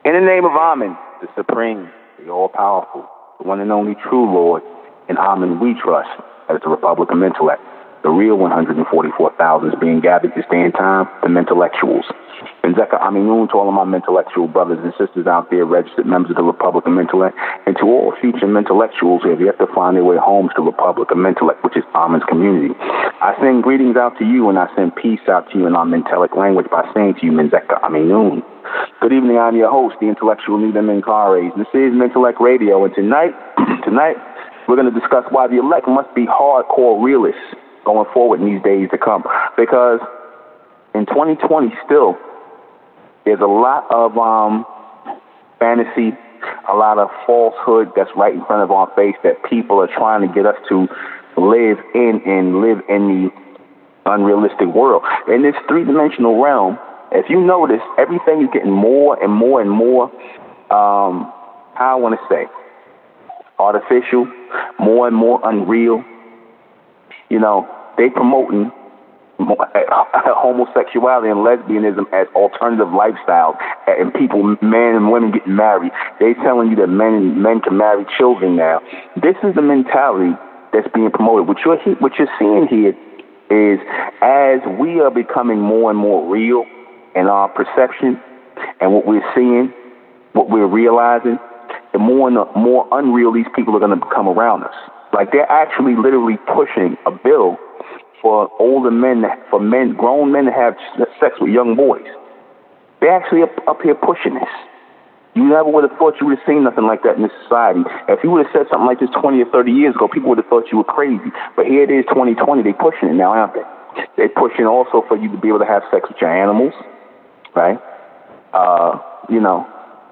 In the name of Amen, the Supreme, the All-Powerful, the one and only true Lord, in Amen we trust, as the Republic of Intellect, the real 144,000 is being gathered to stay in time, the Mentellectuals. And Zeka Aminun to all of my Mentellectual brothers and sisters out there, registered members of the Republic of Intellect, and to all future Mentellectuals who have yet to find their way home to the Republic of Intellect, which is Amen's community. I send greetings out to you, and I send peace out to you in our Mentelic language by saying to you, Zeka Aminun. Good evening, I'm your host, the intellectual NUBEN MENKARAYZZ. This is Mentellect Radio, and tonight, we're going to discuss why the elect must be hardcore realists going forward in these days to come. Because in 2020 still, there's a lot of fantasy, a lot of falsehood that's right in front of our face that people are trying to get us to live in the unrealistic world. In this three-dimensional realm, if you notice, everything is getting more and more and more, how I want to say, artificial, more and more unreal. You know, they promoting homosexuality and lesbianism as alternative lifestyles, and people, men and women getting married. They telling you that men can marry children now. This is the mentality that's being promoted. What you're seeing here is, as we are becoming more and more real in our perception and what we're seeing, what we're realizing, the more and more unreal these people are going to become around us. Like, they're actually literally pushing a bill for older men, grown men to have sex with young boys. They're actually up here pushing this. You never would have thought you would have seen nothing like that in this society. If you would have said something like this 20 or 30 years ago, people would have thought you were crazy. But here it is, 2020, they're pushing it now, aren't they? They're pushing also for you to be able to have sex with your animals, right? You know,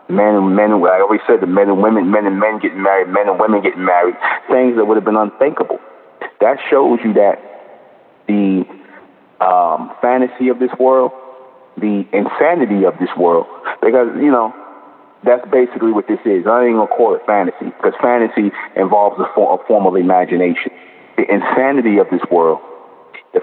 men and I always said the men and men getting married, men and women getting married, things that would have been unthinkable. That shows you that the fantasy of this world, the insanity of this world, because, you know, that's basically what this is. I ain't going to call it fantasy, because fantasy involves a form of imagination. The insanity of this world, the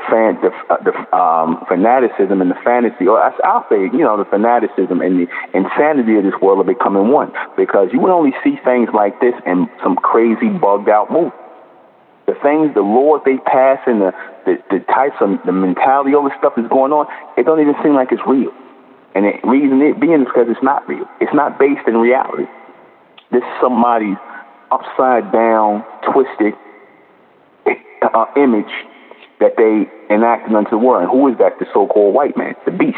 fanaticism and the fantasy, or I'll say, you know, the fanaticism and the insanity of this world are becoming one, because you would only see things like this in some crazy bugged out movie. The things, the laws they pass, and the types of the mentality, all this stuff is going on, it don't even seem like it's real. And the reason it being is because it's not real. It's not based in reality. This is somebody's upside down, twisted image that they enacted into the world. And who is that? The so-called white man, the beast,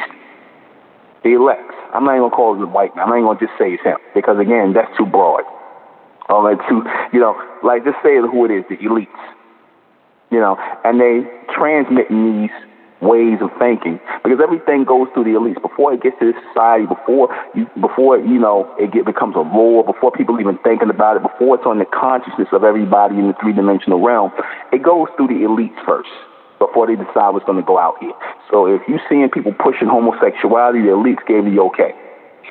the elect. I'm not even going to call it the white man. I'm not even going to just say it's him, because, again, that's too broad. All that too, you know, like, just say who it is, the elites. You know, and they transmitting these ways of thinking, because everything goes through the elites before it gets to this society, before you know, it becomes a law, before people even thinking about it, before it's on the consciousness of everybody in the three-dimensional realm. It goes through the elites first before they decide what's going to go out here. So if you're seeing people pushing homosexuality, the elites gave the okay.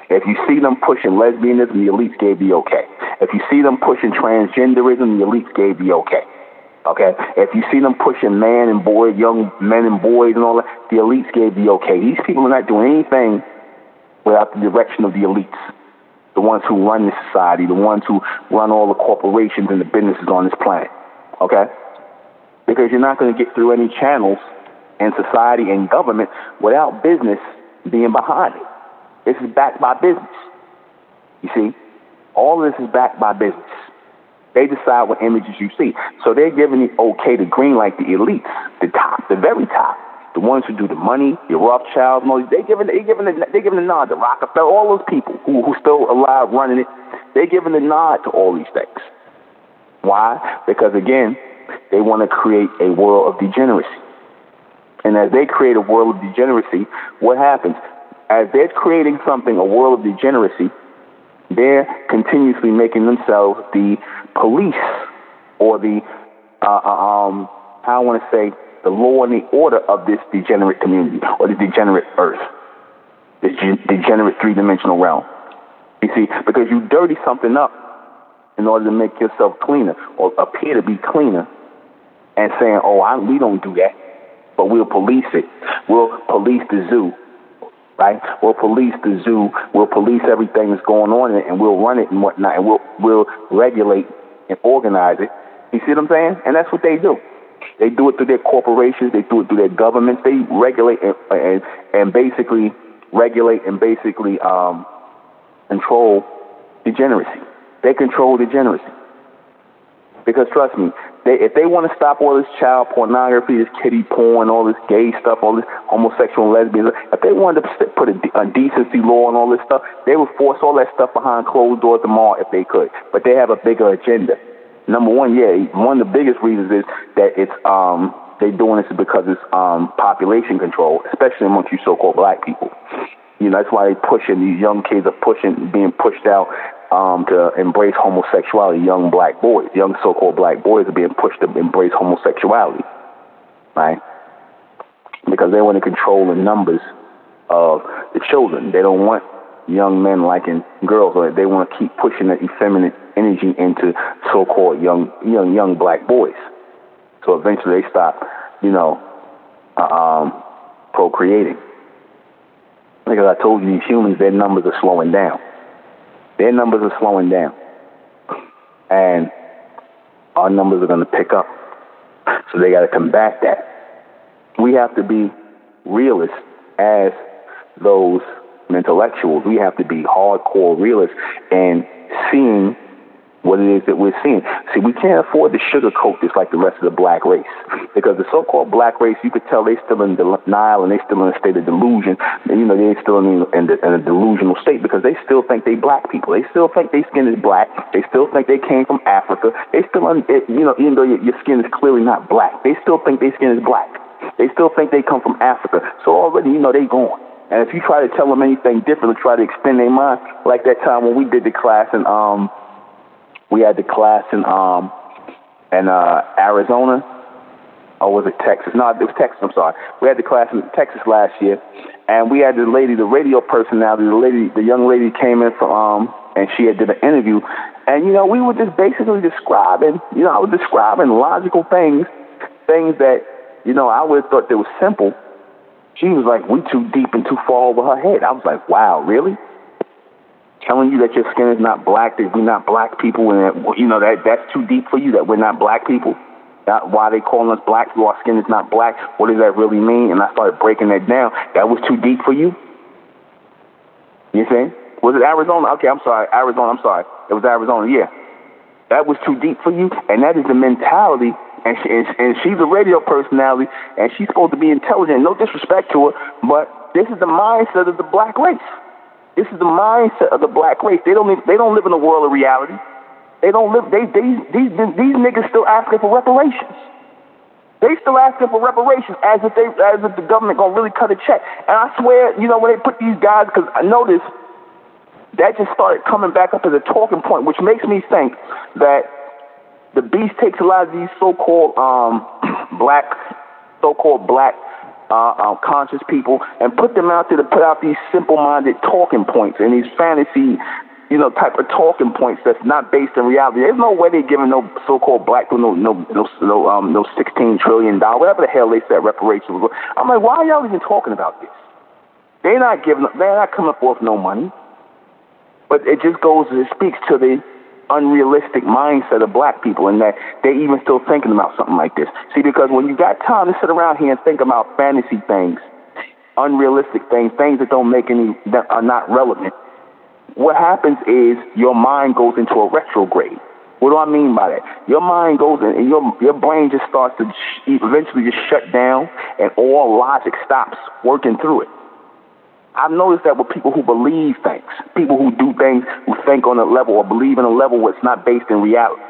If you see them pushing lesbianism, the elites gave the okay. If you see them pushing transgenderism, the elites gave the okay. Okay? If you see them pushing man and boy, young men and boys and all that, the elites gave the okay. These people are not doing anything without the direction of the elites, the ones who run this society, the ones who run all the corporations and the businesses on this planet. Okay? Because you're not going to get through any channels in society and government without business being behind it. This is backed by business. You see? All of this is backed by business. They decide what images you see. So they're giving the okay to green like the elites, the top, the very top, the ones who do the money, the Rothschilds, and all these. They're giving the nod to Rockefeller, all those people who still alive running it. They're giving the nod to all these things. Why? Because, again, they want to create a world of degeneracy. And as they create a world of degeneracy, what happens? As they're creating something, a world of degeneracy, they're continuously making themselves the police, or the, how I want to say, the law and the order of this degenerate community, or the degenerate earth, this degenerate three-dimensional realm. You see, because you dirty something up, in order to make yourself cleaner or appear to be cleaner, and saying, we don't do that, but we'll police it. We'll police the zoo, right? We'll police the zoo. We'll police everything that's going on in it, and we'll run it and whatnot, and we'll regulate and organize it. You see what I'm saying? And that's what they do. They do it through their corporations. They do it through their governments. They regulate and basically control degeneracy. They control degeneracy. Because trust me, if they want to stop all this child pornography, this kiddie porn, all this gay stuff, all this homosexual and lesbian, if they wanted to put a decency law and all this stuff, they would force all that stuff behind closed doors tomorrow if they could. But they have a bigger agenda. Number one, one of the biggest reasons is that it's they're doing this because it's population control, especially amongst you so-called black people. You know, that's why these young kids are being pushed out to embrace homosexuality. Young so-called black boys are being pushed to embrace homosexuality, right? Because they want to control the numbers of the children. They don't want young men liking girls, or they want to keep pushing that effeminate energy into so-called young black boys. So eventually they stop, procreating. Because I told you, these humans, their numbers are slowing down. Their numbers are slowing down. And our numbers are going to pick up. So they got to combat that. We have to be realists as those intellectuals. We have to be hardcore realists and seeing what it is that we're seeing. See, we can't afford to sugarcoat this like the rest of the black race, because the so-called black race, you could tell they still in denial and they still in a state of delusion. And, they're still in a delusional state because they still think they black people. They still think their skin is black. They still think they came from Africa. They still, even though your skin is clearly not black, they still think their skin is black. They still think they come from Africa. So already, they gone. And if you try to tell them anything different or try to extend their mind, like that time when we did the class in we had the class in Arizona, or was it Texas? No, it was Texas, I'm sorry. We had the class in Texas last year, and we had the radio personality, the young lady came in from, and she had did an interview, and, we were just basically describing, I was describing logical things that, I would have thought they were simple. She was like, we too deep and too far over her head. I was like, wow, really? Telling you that your skin is not black, that we're not black people, and that's too deep for you, that we're not black people. That why they calling us black? Our skin is not black. What does that really mean? And I started breaking that down. That was too deep for you. You see? Was it Arizona? Okay, I'm sorry. Arizona. I'm sorry. It was Arizona. Yeah, that was too deep for you, and that is the mentality. And she's a radio personality, and she's supposed to be intelligent. No disrespect to her, but this is the mindset of the black race. This is the mindset of the black race. They don't live in a world of reality. They don't live. These niggas still asking for reparations. They still asking for reparations as if the government gonna really cut a check. And I swear, when they put these guys, because I noticed that just started coming back up as a talking point, which makes me think that the beast takes a lot of these so-called black conscious people and put them out there to put out these simple-minded talking points and these fantasy, type of talking points that's not based in reality. There's no way they're giving no so-called black people no $16 trillion, whatever the hell they said reparations was. I'm like, why are y'all even talking about this? They're not coming forth no money. But it just speaks to the unrealistic mindset of black people, and that they even still thinking about something like this. See, because when you got time to sit around here and think about fantasy things, unrealistic things that that are not relevant, what happens is your mind goes into a retrograde. What do I mean by that? Your mind goes in, and your brain just starts to eventually just shut down, and all logic stops working through it. I've noticed that with people who believe things, people who do things, who think on a level or believe in a level where it's not based in reality.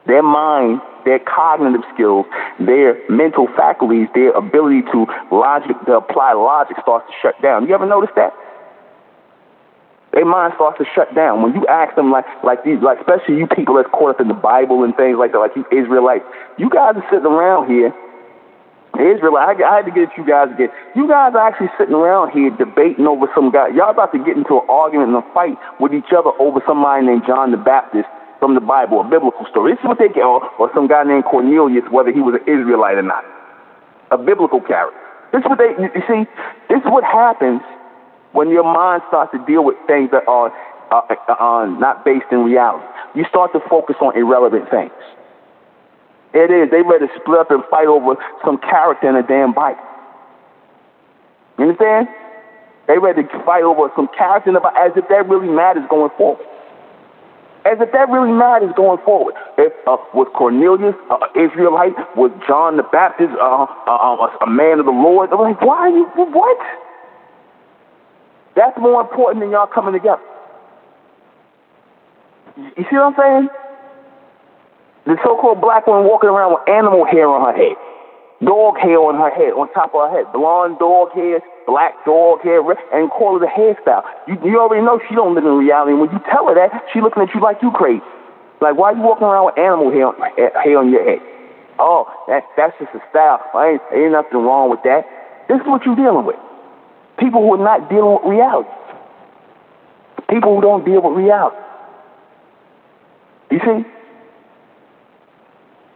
Their mind, their cognitive skills, their mental faculties, their ability to apply logic starts to shut down. You ever notice that? Their mind starts to shut down. When you ask them, like especially you people that's caught up in the Bible and things like that, like you Israelites, you guys are sitting around here. Israelites, I had to get at you guys again. You guys are actually sitting around here debating over some guy. Y'all about to get into an argument and a fight with each other over somebody named John the Baptist from the Bible, a biblical story. This is what they get, or some guy named Cornelius, whether he was an Israelite or not, a biblical character. This is what you see, this is what happens when your mind starts to deal with things that are not based in reality. You start to focus on irrelevant things. It is. They ready to split up and fight over some character in a damn Bible. You understand? They ready to fight over some character in the Bible as if that really matters going forward. As if that really matters going forward. If was Cornelius an Israelite? Was John the Baptist a man of the Lord? I'm like, why are you, what? That's more important than y'all coming together. You see what I'm saying? The so-called black woman walking around with animal hair on her head, dog hair on her head, on top of her head, blonde dog hair, black dog hair, and call it a hairstyle. You already know she don't live in reality. And when you tell her that, she looking at you like you crazy. Like, why are you walking around with animal hair on your head? Oh, that's just a style. Ain't nothing wrong with that. This is what you're dealing with. People who are not dealing with reality. People who don't deal with reality. You see?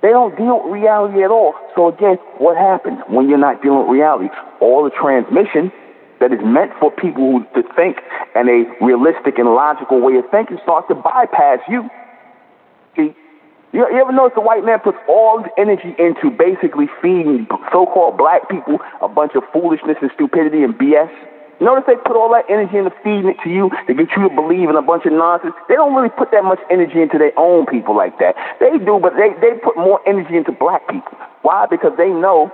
They don't deal with reality at all. So again, what happens when you're not dealing with reality? All the transmission that is meant for people to think in a realistic and logical way of thinking starts to bypass you. See, you ever notice the white man puts all his energy into basically feeding so-called black people a bunch of foolishness and stupidity and BS? Notice they put all that energy into feeding it to you to get you to believe in a bunch of nonsense. They don't really put that much energy into their own people like that. They do, but they put more energy into black people. Why? Because they know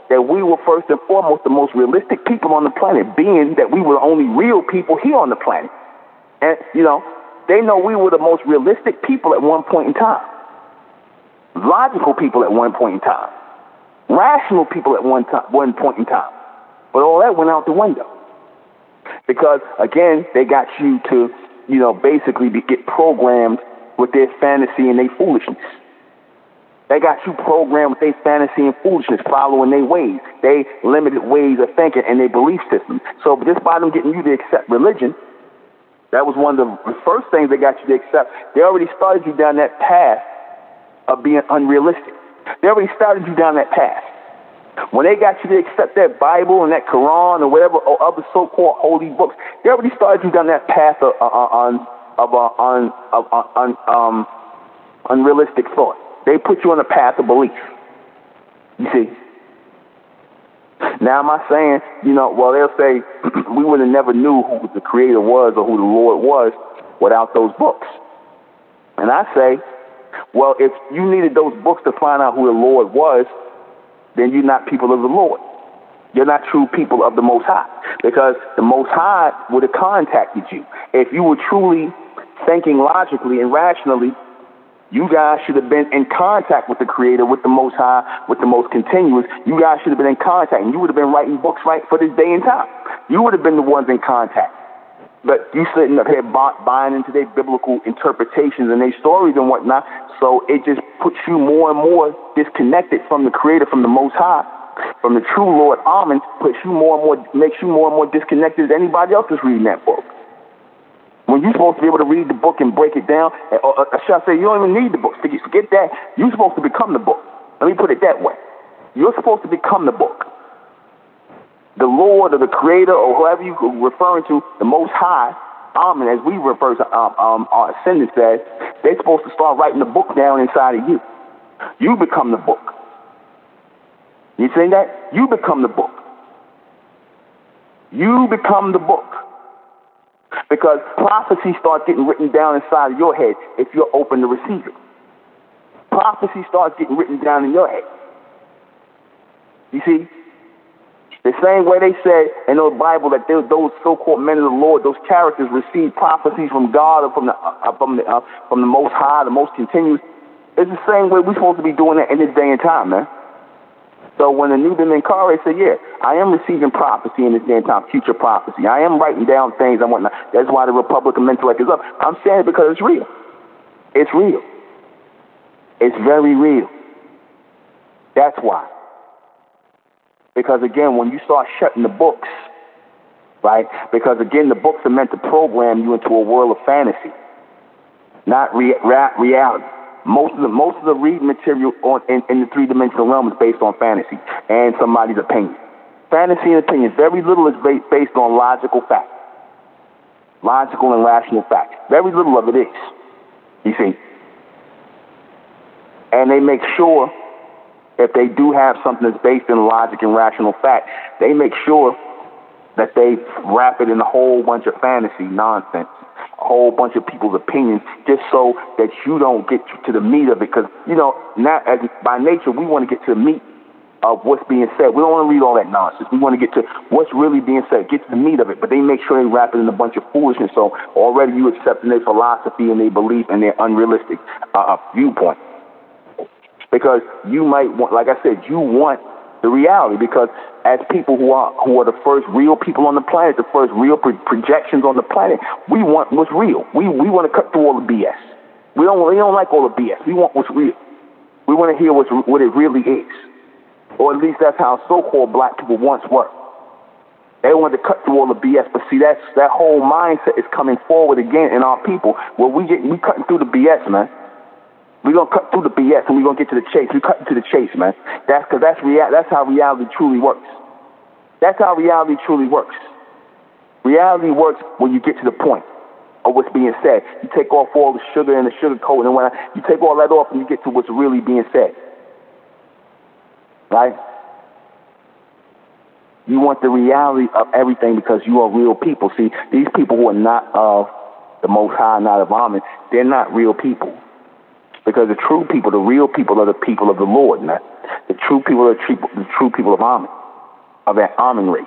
that we were first and foremost the most realistic people on the planet, being that we were the only real people here on the planet. And, they know we were the most realistic people at one point in time. Logical people at one point in time. Rational people at one point in time. But all that went out the window. Because, again, they got you to, basically get programmed with their fantasy and their foolishness. They got you programmed with their fantasy and foolishness, following their ways, they limited ways of thinking and their belief system. So just by them getting you to accept religion, that was one of the first things they got you to accept. They already started you down that path of being unrealistic. They already started you down that path. When they got you to accept that Bible and that Quran or whatever or other so-called holy books, they already started you down that path of unrealistic thought. They put you on a path of belief. You see? Now, am I saying, they'll say we would have never knew who the Creator was or who the Lord was without those books. And I say, well, if you needed those books to find out who the Lord was, then you're not people of the Lord. You're not true people of the Most High, because the Most High would have contacted you. If you were truly thinking logically and rationally, you guys should have been in contact with the Creator, with the Most High, with the Most Continuous. You guys should have been in contact, and you would have been writing books right for this day and time. You would have been the ones in contact. But you sitting up here buying into their biblical interpretations and their stories and whatnot, so it just puts you more and more disconnected from the Creator, from the Most High, from the true Lord Amen, makes you more and more disconnected than anybody else that's reading that book. When you're supposed to be able to read the book and break it down, or should I say, you don't even need the book. Forget that. You're supposed to become the book. Let me put it that way. You're supposed to become the book. The Lord or the Creator or whoever you're referring to, the Most High, Amen, as we refer to our ascendants as, they're supposed to start writing the book down inside of you. You become the book. You see that? You become the book. You become the book. Because prophecy starts getting written down inside of your head if you're open to receive it. Prophecy starts getting written down in your head. You see? The same way they said in the Bible that those so-called men of the Lord, those characters received prophecies from God or from the Most High, the Most Continuous. It's the same way we're supposed to be doing it in this day and time, man. So when the NUBEN MENKARAYZZ said, yeah, I am receiving prophecy in this day and time, future prophecy. I am writing down things and whatnot. That's why the Republican intellect is up. I'm saying it because it's real. It's real. It's very real. That's why. Because, again, when you start shutting the books, right, because, again, the books are meant to program you into a world of fantasy. not reality. Most of the reading material in the three-dimensional realm is based on fantasy and somebody's opinion. Fantasy and opinion. Very little is based on logical fact. Logical and rational fact. Very little of it is. You see. And they make sure, if they do have something that's based in logic and rational fact, they make sure that they wrap it in a whole bunch of fantasy nonsense, a whole bunch of people's opinions, just so that you don't get to the meat of it. Because, by nature, we want to get to the meat of what's being said. We don't want to read all that nonsense. We want to get to what's really being said, get to the meat of it. But they make sure they wrap it in a bunch of foolishness. So already you accepting their philosophy and their belief and their unrealistic viewpoint. Because you might want, like I said, you want the reality. Because as people who are the first real people on the planet, the first real projections on the planet, we want what's real. We want to cut through all the BS. We don't like all the BS. We want what's real. We want to hear what it really is. Or at least that's how so-called black people once were. They wanted to cut through all the BS, but see, that whole mindset is coming forward again in our people. Well, we cutting through the BS, man. We're gonna cut through the BS and we're gonna get to the chase. We cutting to the chase, man. That's how reality truly works. That's how reality truly works. Reality works when you get to the point of what's being said. You take off all the sugar and the sugar coat, and when you take all that off, and you get to what's really being said. Right? You want the reality of everything because you are real people. See, these people who are not of the Most High, not of Amen, they're not real people. Because the true people, the real people, are the people of the Lord, man. The true people are the true people of Amen, of that Amen race.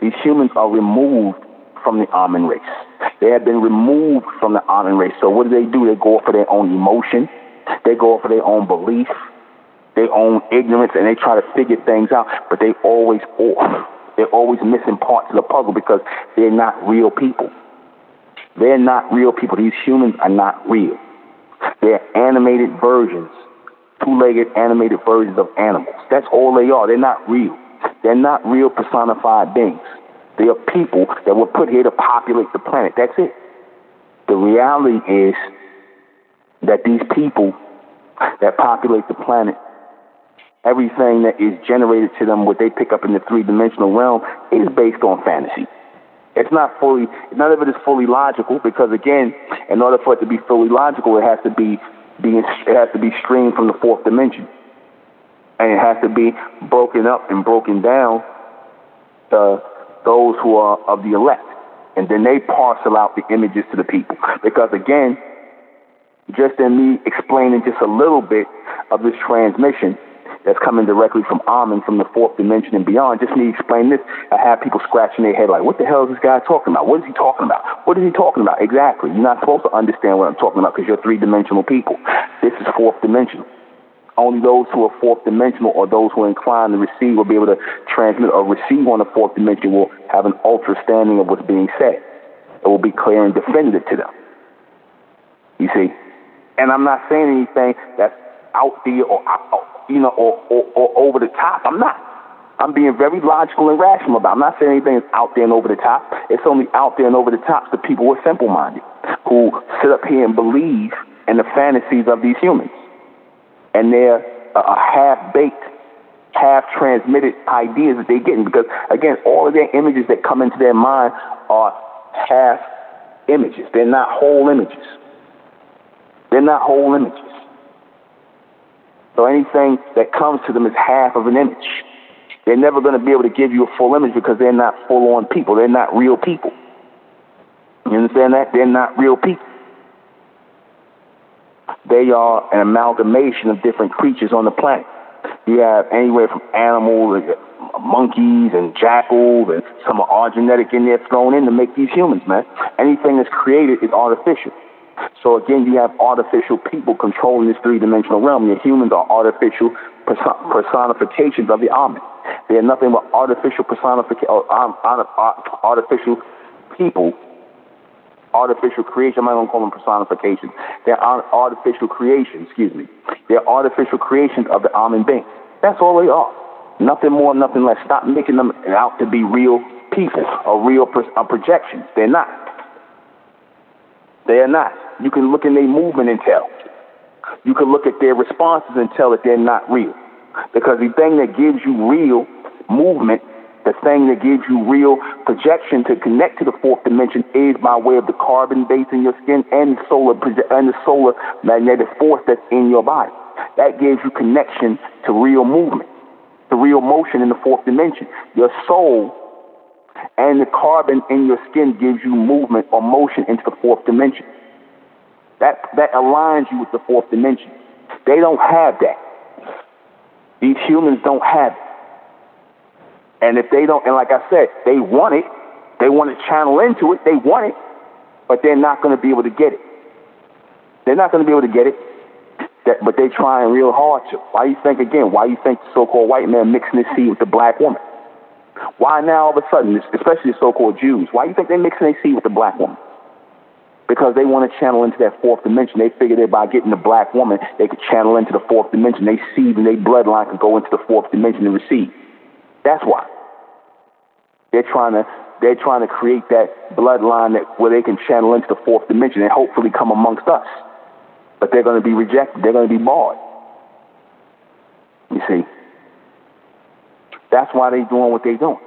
These humans are removed from the Amen race. They have been removed from the Amen race. So what do? They go off of their own emotion. They go off of their own belief, their own ignorance, and they try to figure things out, but they always off. They're always missing parts of the puzzle because they're not real people. They're not real people. These humans are not real. They're animated versions, two-legged animated versions of animals. That's all they are. They're not real. They're not real personified beings. They are people that were put here to populate the planet. That's it. The reality is that these people that populate the planet, everything that is generated to them, what they pick up in the three-dimensional realm, is based on fantasy. None of it is fully logical because, again, in order for it to be fully logical, it has to be streamed from the fourth dimension. And it has to be broken up and broken down to those who are of the elect. And then they parcel out the images to the people. Because, again, just in me explaining just a little bit of this transmission that's coming directly from Amen, from the fourth dimension and beyond, just me explain this, I have people scratching their head like, what the hell is this guy talking about? What is he talking about? What is he talking about? Exactly. You're not supposed to understand what I'm talking about because you're three-dimensional people. This is fourth dimensional. Only those who are fourth dimensional or those who are inclined to receive will be able to transmit or receive on the fourth dimension will have an ultra-standing of what's being said. It will be clear and definitive to them. You see? And I'm not saying anything that's out there or over the top. I'm not. I'm being very logical and rational about it. I'm not saying anything is out there and over the top. It's only out there and over the top to people who are simple-minded, who sit up here and believe in the fantasies of these humans. And they're half-baked, half-transmitted ideas that they're getting. Because, again, all of their images that come into their mind are half images. They're not whole images. They're not whole images. So anything that comes to them is half of an image. They're never going to be able to give you a full image because they're not full-on people. They're not real people. You understand that? They're not real people. They are an amalgamation of different creatures on the planet. You have anywhere from animals, monkeys, and jackals, and some of our genetic in there thrown in to make these humans, man. Anything that's created is artificial. So again, you have artificial people controlling this three-dimensional realm. Your humans are artificial personifications of the Amen. They are nothing but artificial artificial people, artificial creation. I'm not going to call them personifications. They're artificial creations, They're artificial creations of the Amen being. That's all they are. Nothing more, nothing less. Stop making them out to be real people or real projections. They're not. They are not. You can look in their movement and tell. You can look at their responses and tell that they're not real. Because the thing that gives you real movement, the thing that gives you real projection to connect to the fourth dimension is by way of the carbon base in your skin and the solar magnetic force that's in your body. That gives you connection to real movement, to real motion in the fourth dimension. Your soul and the carbon in your skin gives you movement or motion into the fourth dimension. That aligns you with the fourth dimension. They don't have that. These humans don't have it. And if they don't, and like I said, they want it. They want to channel into it. They want it, but they're not going to be able to get it. They're not going to be able to get it, but they're trying real hard to. Why you think the so-called white man mixing his seed with the black woman? Why now all of a sudden, especially the so-called Jews, why you think they're mixing their seed with the black woman? Because they want to channel into that fourth dimension. They figure that by getting the black woman, they could channel into the fourth dimension. They seed and their bloodline could go into the fourth dimension and receive. That's why. They're trying to create that bloodline where they can channel into the fourth dimension and hopefully come amongst us. But they're going to be rejected. They're going to be barred. You see? That's why they're doing what they're doing.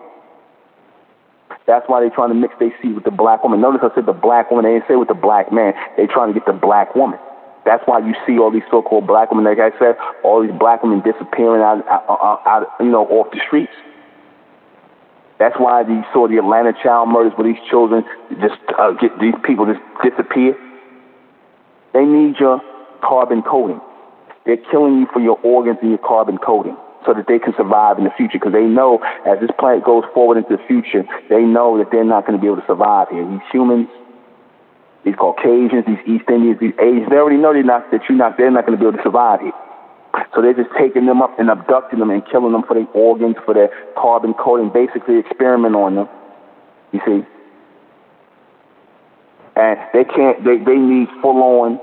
That's why they're trying to mix their seed with the black woman. Notice I said the black woman. They didn't say with the black man. They're trying to get the black woman. That's why you see all these so-called black women. Like I said, all these black women disappearing out off the streets. That's why you saw the Atlanta child murders where these children these people just disappear. They need your carbon coding. They're killing you for your organs and your carbon coding so that they can survive in the future, because they know as this planet goes forward into the future, they know that they're not going to be able to survive here. These humans, these Caucasians, these East Indians, these Asians, they already know they're not going to be able to survive here. So they're just taking them up and abducting them and killing them for their organs, for their carbon coding, basically experiment on them. You see? And they need full-on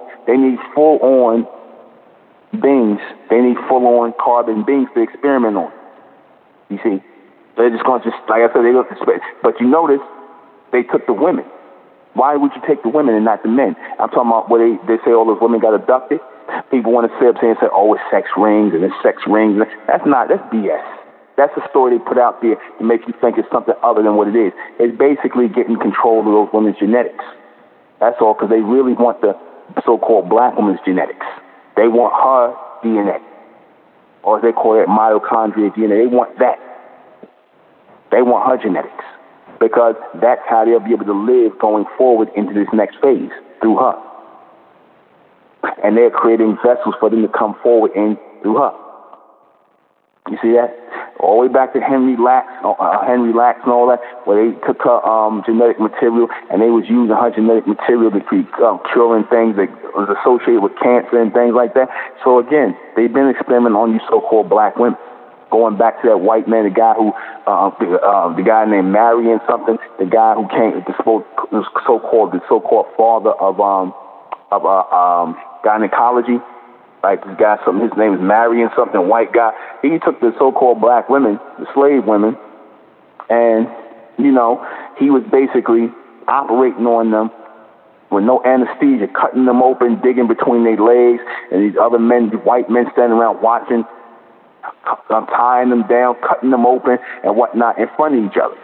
beings. They need full-on carbon beings to experiment on. You see? They're just going to like I said, they don't expect. But you notice they took the women. Why would you take the women and not the men? I'm talking about where they say all those women got abducted. People want to sit up and say, oh, it's sex rings and it's sex rings. That's BS. That's a story they put out there to make you think it's something other than what it is. It's basically getting control of those women's genetics. That's all, because they really want the so-called black woman's genetics. They want her DNA, or as they call it, mitochondria DNA. They want that. They want her genetics, because that's how they'll be able to live going forward into this next phase, through her. And they're creating vessels for them to come forward in through her. You see that? All the way back to Henry Lax and all that, where they took her genetic material and they was using her genetic material to curing things that was associated with cancer and things like that. So again, they've been experimenting on you so-called black women. Going back to that white man, the guy who, the guy named Marion something, the guy who came, the so-called father of gynecology. Like this guy, his name is Marion something, white guy. He took the so-called black women, the slave women, and, he was basically operating on them with no anesthesia, cutting them open, digging between their legs, and these other men, white men standing around watching, tying them down, cutting them open and whatnot in front of each other,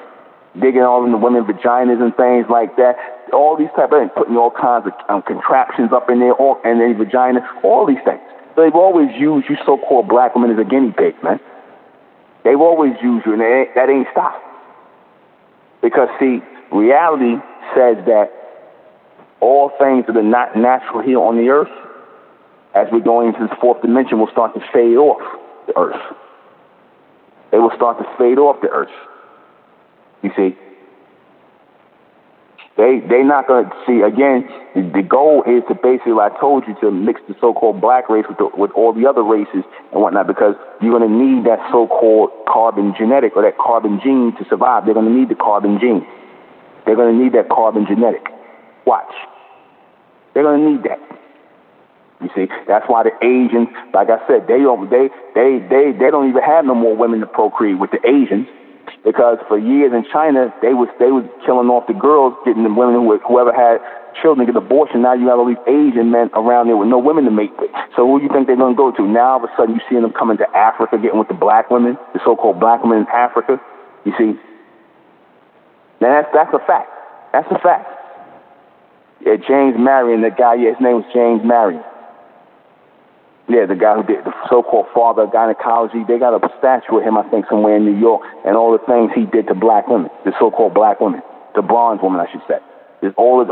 digging all in the women's vaginas and things like that. All these type of things, putting all kinds of contraptions up in there, and their vagina, all these things. So they've always used you so-called black women as a guinea pig, man. They've always used you, and that ain't stopped. Because, see, reality says that all things that are not natural here on the earth, as we're going into this fourth dimension, will start to fade off the earth. They will start to fade off the earth. You see? They're not going to see, again, the goal is to basically, like I told you, to mix the so-called black race with all the other races and whatnot, because you're going to need that so-called carbon genetic or that carbon gene to survive. They're going to need the carbon gene. They're going to need that carbon genetic. Watch. They're going to need that. You see, that's why the Asians, like I said, they don't even have no more women to procreate with the Asians. Because for years in China, they was killing off the girls, getting the women whoever had children, get abortion. Now you got all these Asian men around there with no women to mate with. So who do you think they're going to go to? Now all of a sudden you see them coming to Africa, getting with the black women, the so-called black women in Africa. You see? Now that's a fact. That's a fact. Yeah, James Marion, the guy, his name was James Marion. Yeah, the guy who did the so-called father of gynecology. They got a statue of him, I think, somewhere in New York, and all the things he did to black women, the so-called black women, the bronze woman, I should say. There's all the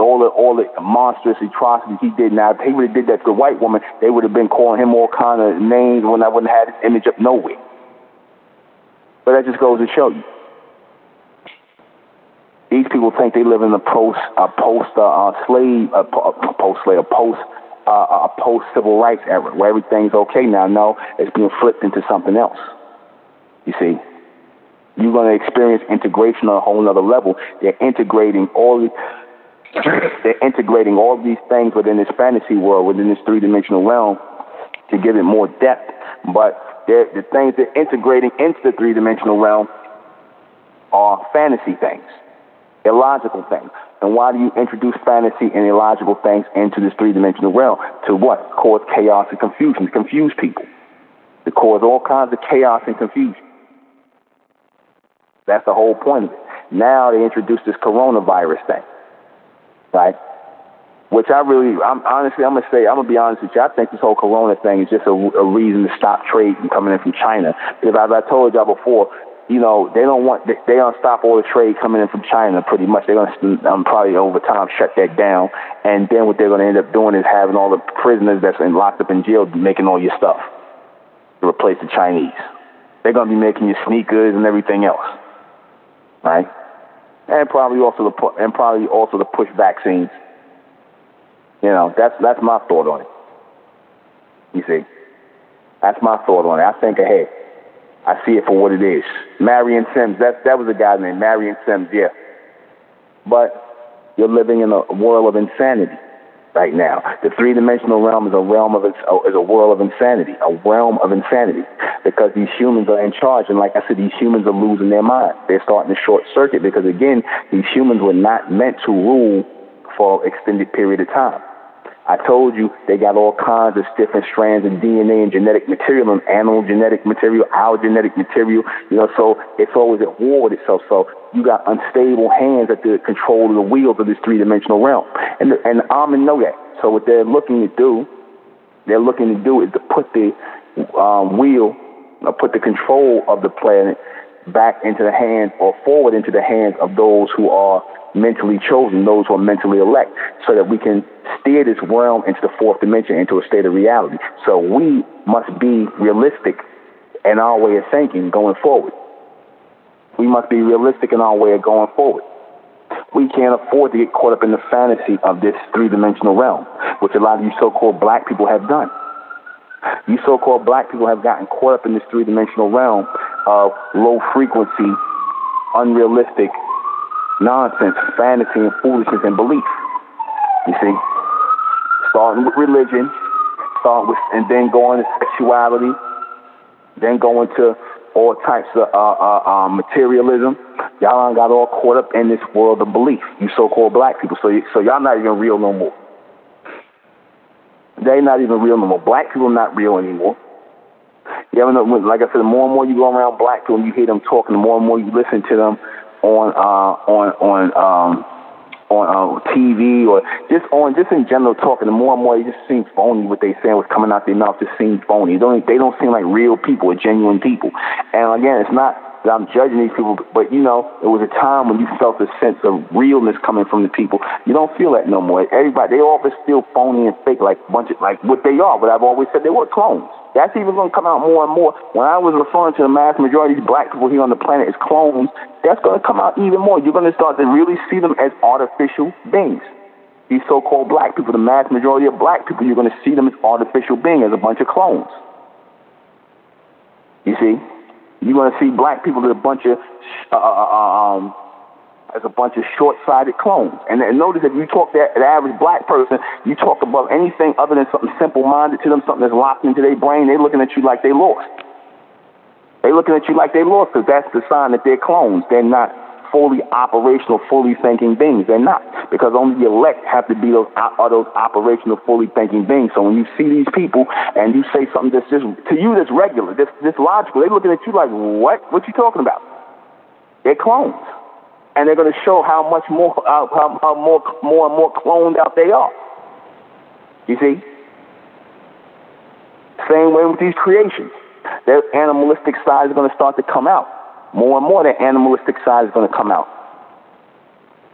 monstrous atrocities he did. Now, if he would have did that to the white woman, they would have been calling him all kind of names when I wouldn't have had his image up nowhere. But that just goes to show you. These people think they live in a post-civil rights era where everything's okay now. No, it's being flipped into something else. You see, you're going to experience integration on a whole other level. They're integrating all these things within this fantasy world, within this three-dimensional realm, to give it more depth. But the things they're integrating into the three-dimensional realm are fantasy things, illogical things. And why do you introduce fantasy and illogical things into this three-dimensional realm? To what? Cause chaos and confusion, to confuse people, to cause all kinds of chaos and confusion. That's the whole point of it. Now they introduced this coronavirus thing, right? Which I'm going to be honest with you, I think this whole corona thing is just a reason to stop trade from coming in from China. Because as I told y'all before, you know, they don't stop all the trade coming in from China pretty much. They're going to probably over time shut that down. And then what they're going to end up doing is having all the prisoners that's locked up in jail making all your stuff to replace the Chinese. They're going to be making your sneakers and everything else, right? And probably also to push vaccines. You know, that's my thought on it. You see, that's my thought on it. I think ahead. I see it for what it is. Marion Sims, that was a guy named Marion Sims, yeah. But you're living in a world of insanity right now. The three-dimensional realm is a world of insanity, because these humans are in charge. And like I said, these humans are losing their mind. They're starting to short circuit because, again, these humans were not meant to rule for an extended period of time. I told you they got all kinds of different strands of DNA and genetic material, and animal genetic material, our genetic material, you know, so it's always at war with itself. So you got unstable hands at the control of the wheels of this three-dimensional realm. And the Amen know that. So what they're looking to do is to put the put the control of the planet back into the hands, or forward into the hands of those who are mentally chosen, those who are mentally elect, so that we can steer this realm into the fourth dimension, into a state of reality. So we must be realistic in our way of thinking going forward. We must be realistic in our way of going forward. We can't afford to get caught up in the fantasy of this three-dimensional realm, which a lot of you so-called black people have done. You so-called black people have gotten caught up in this three-dimensional realm of low-frequency, unrealistic nonsense, fantasy, and foolishness and belief. You see? Starting with religion, and then going to sexuality, then going to all types of materialism. Y'all got all caught up in this world of belief, you so-called black people. So y'all not even real no more. They're not even real no more. Black people are not real anymore. You ever know, like I said, the more and more you go around black people, you hear them talking, the more and more you listen to them on TV, or just in general talking, the more and more it just seems phony. What they saying was coming out their mouth just seems phony. They don't seem like real people or genuine people. And again, it's not that I'm judging these people, but you know, it was a time when you felt a sense of realness coming from the people. You don't feel that no more. Everybody, they all just feel phony and fake, like what they are. But I've always said they were clones. That's even going to come out more and more. When I was referring to the mass majority of these black people here on the planet as clones, that's going to come out even more. You're going to start to really see them as artificial beings. These so-called black people, the mass majority of black people, you're going to see them as artificial beings, as a bunch of clones. You see? You're going to see black people as a bunch of short-sighted clones. And notice if you talk to the average black person, you talk about anything other than something simple-minded to them, something that's locked into their brain, they're looking at you like they lost. They're looking at you like they lost, because that's the sign that they're clones. They're not fully operational, fully thinking beings. They're not, because only the elect have to be those operational, fully thinking beings. So when you see these people and you say something that's just to you that's regular, this logical, they're looking at you like, what? What you talking about? They're clones, and they're going to show how much more, how more and more cloned out they are. You see? Same way with these creations. Their animalistic side is going to start to come out. More and more, that animalistic side is going to come out.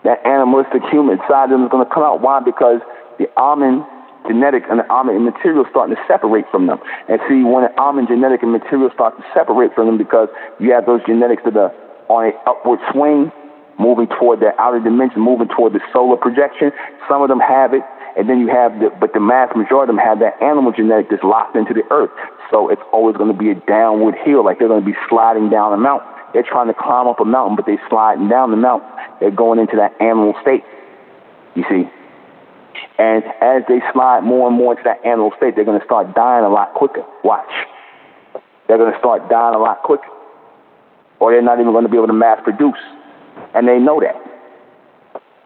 That animalistic human side of them is going to come out. Why? Because the almond genetic and the almond material starting to separate from them. And see, when the almond genetic and material start to separate from them, because you have those genetics that are on an upward swing, moving toward the outer dimension, moving toward the solar projection. Some of them have it. And then you have but the mass majority of them have that animal genetic that's locked into the earth. So it's always going to be a downward hill, like they're going to be sliding down a mountain. They're trying to climb up a mountain, but they're sliding down the mountain. They're going into that animal state, you see. And as they slide more and more into that animal state, they're going to start dying a lot quicker. Watch. They're going to start dying a lot quicker. Or they're not even going to be able to mass produce. And they know that.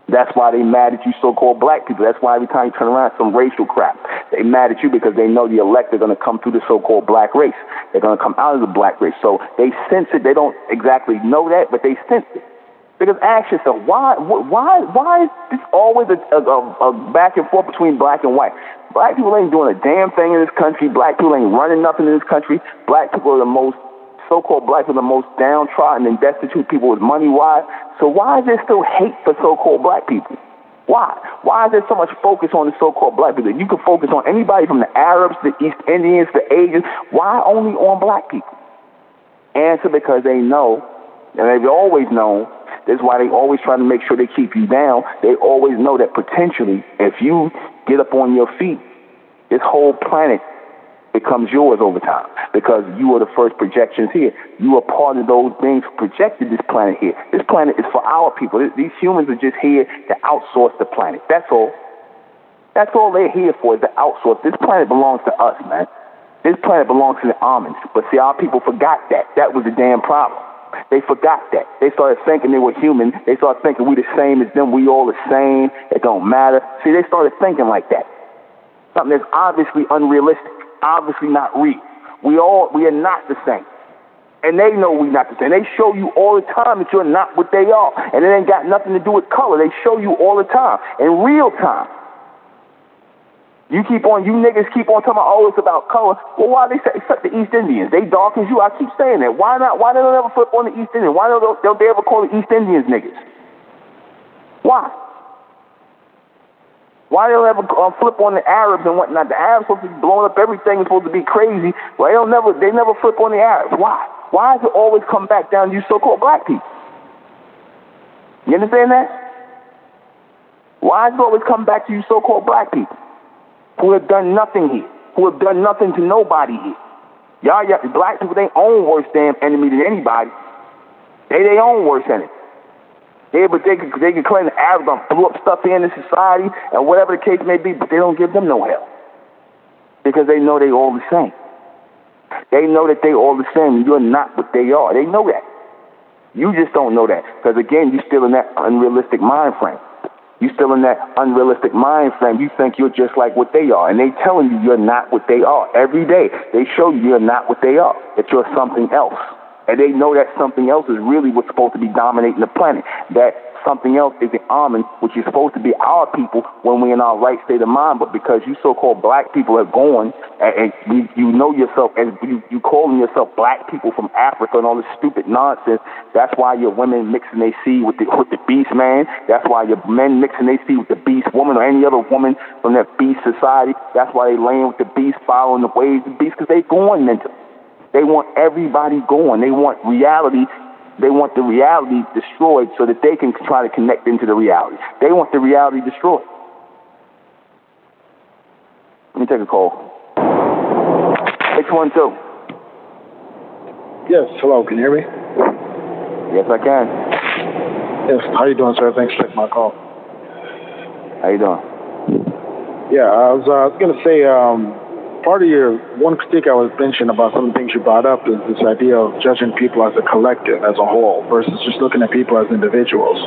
That's why they mad at you so-called black people. That's why every time you turn around, some racial crap. They mad at you because they know the elect are going to come through the so-called black race. They're going to come out of the black race. So they sense it. They don't exactly know that, but they sense it. Because ask yourself, why is this always a back and forth between black and white? Black people ain't doing a damn thing in this country. Black people ain't running nothing in this country. Black people are the most, so-called black people are the most downtrodden and destitute people with money-wise. So why is there still hate for so-called black people? Why? Why is there so much focus on the so-called black people? You can focus on anybody from the Arabs, the East Indians, the Asians. Why only on black people? Answer: because they know, and they've always known. That's why they always try to make sure they keep you down. They always know that potentially, if you get up on your feet, this whole planet becomes yours over time, because you are the first projections here. You are part of those beings who projected this planet here. This planet is for our people. These humans are just here to outsource the planet. That's all. That's all they're here for, is to outsource. This planet belongs to us, man. This planet belongs to the almonds. But see, our people forgot that. That was the damn problem. They forgot that. They started thinking they were human. They started thinking we the same as them. We all the same. It don't matter. See, they started thinking like that. Something that's obviously unrealistic. Obviously not real. We are not the same. And they know we're not the same. They show you all the time that you're not what they are. And it ain't got nothing to do with color. They show you all the time, in real time. You niggas keep on talking about, oh, it's about color. Well, why they say, except the East Indians? They dark as you. I keep saying that. Why not? Why don't they ever flip on the East Indians? Why don't they ever call the East Indians niggas? Why? Why don't they ever flip on the Arabs and whatnot? The Arabs supposed to be blowing up everything, is supposed to be crazy. Well, they never flip on the Arabs. Why? Why does it always come back down to you so-called black people? You understand that? Why does it always come back to you so-called black people, who have done nothing here, who have done nothing to nobody here? Y'all black people, they own worse damn enemy than anybody. They own worse enemy. Yeah, but they can claim the Arabs blew up stuff here in the society and whatever the case may be, but they don't give them no help, because they know they all the same. They know that they all the same. You're not what they are. They know that. You just don't know that, because again, you're still in that unrealistic mind frame. You're still in that unrealistic mind frame. You think you're just like what they are, and they telling you you're not what they are. Every day, they show you you're not what they are, that you're something else. And they know that something else is really what's supposed to be dominating the planet. That something else is the almond, which is supposed to be our people when we're in our right state of mind. But because you so-called black people have gone, and you know yourself, and you calling yourself black people from Africa and all this stupid nonsense, that's why your women mixing their seed with the beast man. That's why your men mixing their seed with the beast woman, or any other woman from that beast society. That's why they laying with the beast, following the ways of the beast, because they going mental. They want everybody going. They want reality. They want the reality destroyed so that they can try to connect into the reality. They want the reality destroyed. Let me take a call. 612. Yes, hello. Can you hear me? Yes, I can. Yes. How you doing, sir? Thanks for taking my call. How you doing? Yeah, I was going to say, part of your one critique I was mentioning about some of the things you brought up is this idea of judging people as a collective, as a whole, versus just looking at people as individuals.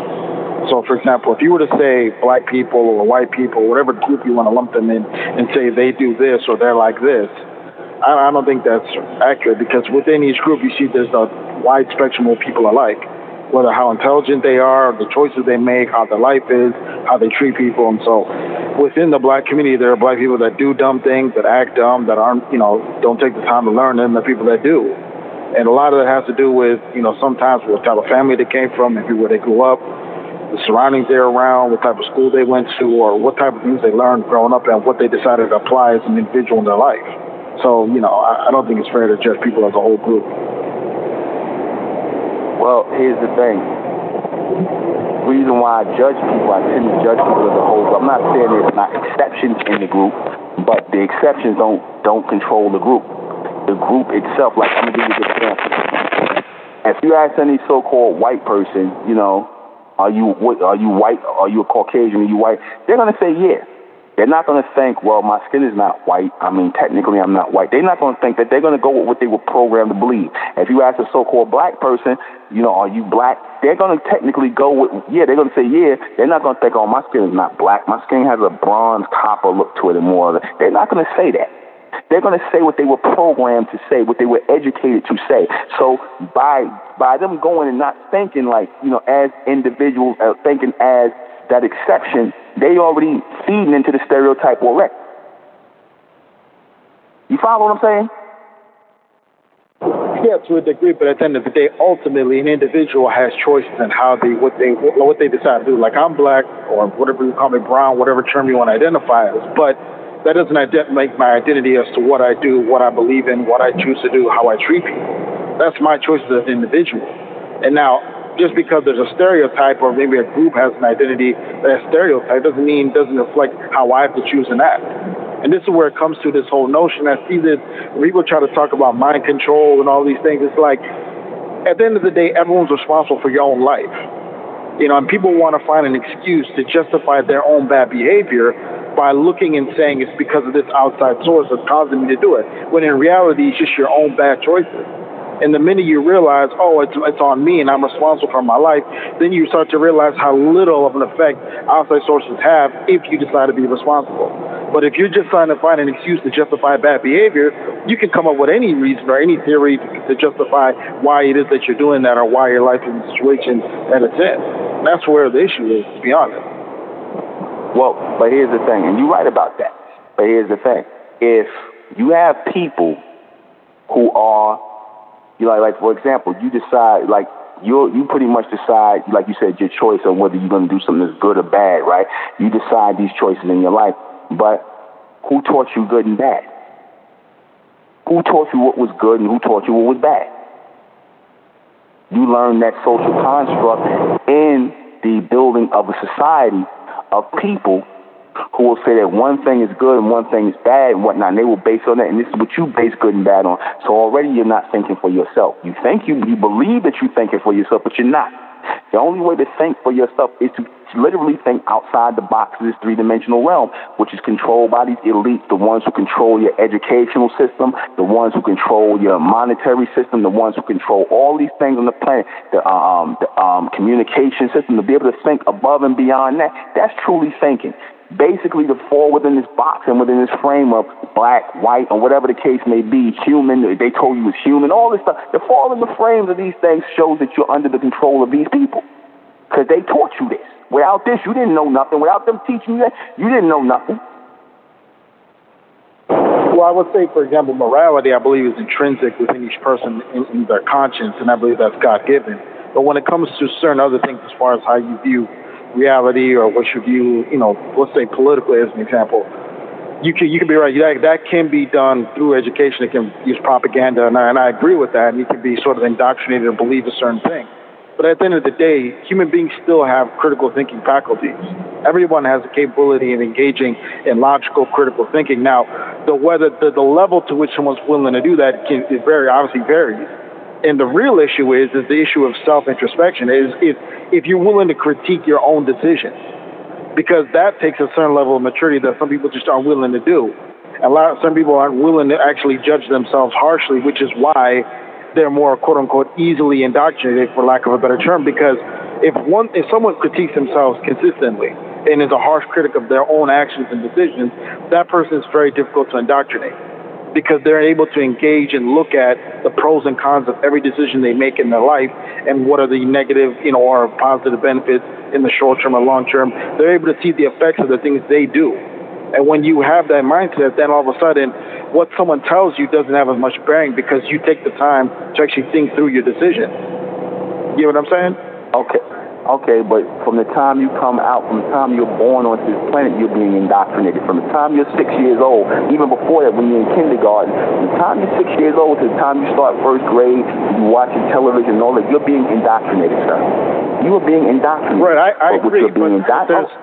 So, for example, if you were to say black people or white people, whatever group you want to lump them in, and say they do this or they're like this, I don't think that's accurate, because within each group you see there's a wide spectrum of people alike, whether how intelligent they are, the choices they make, how their life is, how they treat people. And so within the black community, there are black people that do dumb things, that act dumb, that aren't, don't take the time to learn, and the people that do. And a lot of that has to do with, sometimes what type of family they came from, maybe where they grew up, the surroundings they're around, what type of school they went to, or what type of things they learned growing up, and what they decided to apply as an individual in their life. So, I don't think it's fair to judge people as a whole group. Well, here's the thing. The reason why I judge people, I tend to judge people as a whole. I'm not saying there's not exceptions in the group, but the exceptions don't control the group. The group itself, like, I'm going to give you an example. If you ask any so-called white person, are you white? Are you a Caucasian? Are you white? They're going to say, yeah. They're not going to think, well, my skin is not white. I mean, technically, I'm not white. They're not going to think that. They're going to go with what they were programmed to believe. If you ask a so-called black person, are you black? They're going to technically go with, yeah, they're going to say, yeah. They're not going to think, oh, my skin is not black. My skin has a bronze copper look to it and more. They're not going to say that. They're going to say what they were programmed to say, what they were educated to say. So by them going and not thinking like, as individuals, thinking as that exception, they already feeding into the stereotype already. You follow what I'm saying? Yeah, to a degree, but at the end of the day, ultimately, an individual has choices in what they decide to do. Like, I'm black, or whatever you call me, brown, whatever term you want to identify as, but that doesn't make my identity as to what I do, what I believe in, what I choose to do, how I treat people. That's my choice as an individual. And now, just because there's a stereotype, or maybe a group has an identity that stereotype, doesn't reflect how I have to choose and act. And this is where it comes to this whole notion. I see that people try to talk about mind control and all these things. It's like, at the end of the day, everyone's responsible for your own life. And people want to find an excuse to justify their own bad behavior by looking and saying it's because of this outside source that's causing me to do it, when in reality, it's just your own bad choices. And the minute you realize, oh, it's on me and I'm responsible for my life, then you start to realize how little of an effect outside sources have if you decide to be responsible. But if you're just trying to find an excuse to justify bad behavior, you can come up with any reason or any theory to justify why it is that you're doing that, or why your life is in the situation that it's in. And that's where the issue is, to be honest. Well, but here's the thing, and you're right about that. But here's the thing. If you have people who are, like for example, you decide, like, you pretty much decide, like you said, your choice on whether you're going to do something that's good or bad, right? You decide these choices in your life. But who taught you good and bad? Who taught you what was good and who taught you what was bad? You learn that social construct in the building of a society of people who will say that one thing is good and one thing is bad and whatnot, and they will base on that, and this is what you base good and bad on. So already you're not thinking for yourself. You think you believe that you're thinking for yourself, but you're not. The only way to think for yourself is to literally think outside the box of this three-dimensional realm, which is controlled by these elites, the ones who control your educational system, the ones who control your monetary system, the ones who control all these things on the planet, the communication system. To be able to think above and beyond that, that's truly thinking. Basically, to fall within this box and within this frame of black, white, or whatever the case may be, human, they told you it's human, all this stuff, to fall in the frames of these things shows that you're under the control of these people. Because they taught you this. Without this, you didn't know nothing. Without them teaching you that, you didn't know nothing. Well, I would say, for example, morality, I believe, is intrinsic within each person in their conscience, and I believe that's God-given. But when it comes to certain other things, as far as how you view reality or what you view, let's say politically as an example, you can be right. That can be done through education. It can use propaganda, and I agree with that. And you can be sort of indoctrinated to believe a certain thing. But at the end of the day, human beings still have critical thinking faculties. Everyone has the capability of engaging in logical, critical thinking. Now, the level to which someone's willing to do that obviously varies. And the real issue is the issue of self-introspection. Is if you're willing to critique your own decisions, because that takes a certain level of maturity that some people just aren't willing to do. Some people aren't willing to actually judge themselves harshly, which is why they're more quote unquote easily indoctrinated, for lack of a better term. Because if someone critiques themselves consistently and is a harsh critic of their own actions and decisions, that person is very difficult to indoctrinate, because they're able to engage and look at the pros and cons of every decision they make in their life and what are the negative, or positive benefits in the short term or long term. They're able to see the effects of the things they do. And when you have that mindset, then all of a sudden what someone tells you doesn't have as much bearing, because you take the time to actually think through your decision. You know what I'm saying? Okay, but from the time you come out, from the time you're born onto this planet, you're being indoctrinated. From the time you're 6 years old, even before that, when you're in kindergarten, from the time you're 6 years old to the time you start first grade, you're watching television and all that, you're being indoctrinated, sir. You are being indoctrinated. Right, I agree, but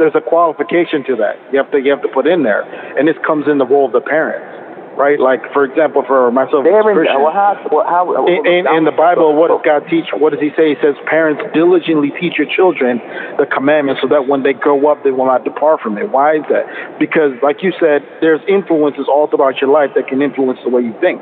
there's a qualification to that. You have to put in there, and this comes in the role of the parents. Right, like for example, for myself as a Christian, in the Bible, what does God teach? What does He say? He says, "Parents, diligently teach your children the commandments, so that when they grow up, they will not depart from it." Why is that? Because, like you said, there's influences all throughout your life that can influence the way you think.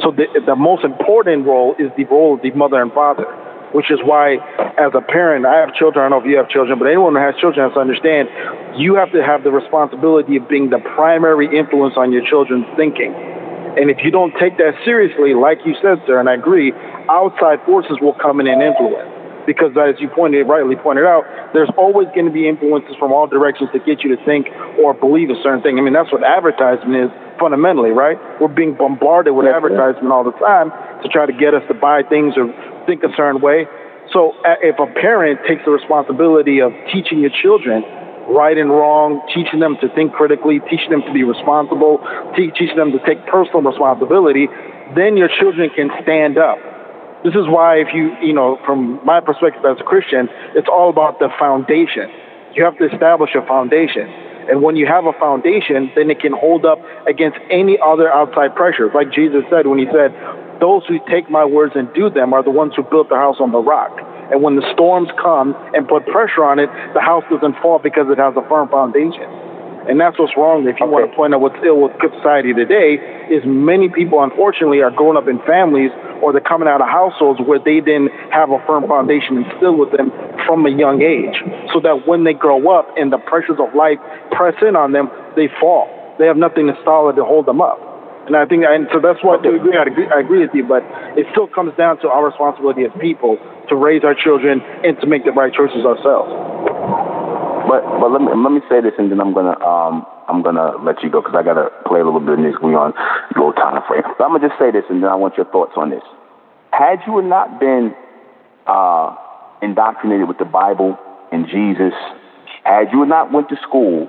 So the most important role is the role of the mother and father, which is why, as a parent, I have children. I don't know if you have children, but anyone who has children has to understand you have to have the responsibility of being the primary influence on your children's thinking. And if you don't take that seriously, like you said, sir, and I agree, outside forces will come in and influence. Because as you rightly pointed out, there's always going to be influences from all directions to get you to think or believe a certain thing. I mean, that's what advertisement is fundamentally, right? We're being bombarded with advertisement all the time to try to get us to buy things or think a certain way. So if a parent takes the responsibility of teaching your children right and wrong, teaching them to think critically, teaching them to be responsible, teaching them to take personal responsibility, then your children can stand up. This is why, if you from my perspective as a Christian, it's all about the foundation. You have to establish a foundation. And when you have a foundation, then it can hold up against any other outside pressures. Like Jesus said when He said, "Those who take my words and do them are the ones who built the house on the rock." And when the storms come and put pressure on it, the house doesn't fall because it has a firm foundation. And that's what's wrong. If you want to point out what's ill with society today, is many people, unfortunately, are growing up in families, or they're coming out of households where they didn't have a firm foundation instilled with them from a young age, so that when they grow up and the pressures of life press in on them, they fall. They have nothing solid to hold them up. And I think, and so that's why I agree with you, but it still comes down to our responsibility as people to raise our children and to make the right choices ourselves. But let me say this, and then I'm gonna let you go, because I gotta play a little bit of this. We on a little time frame. But I'm gonna just say this, and then I want your thoughts on this. Had you not been indoctrinated with the Bible and Jesus, had you not went to school,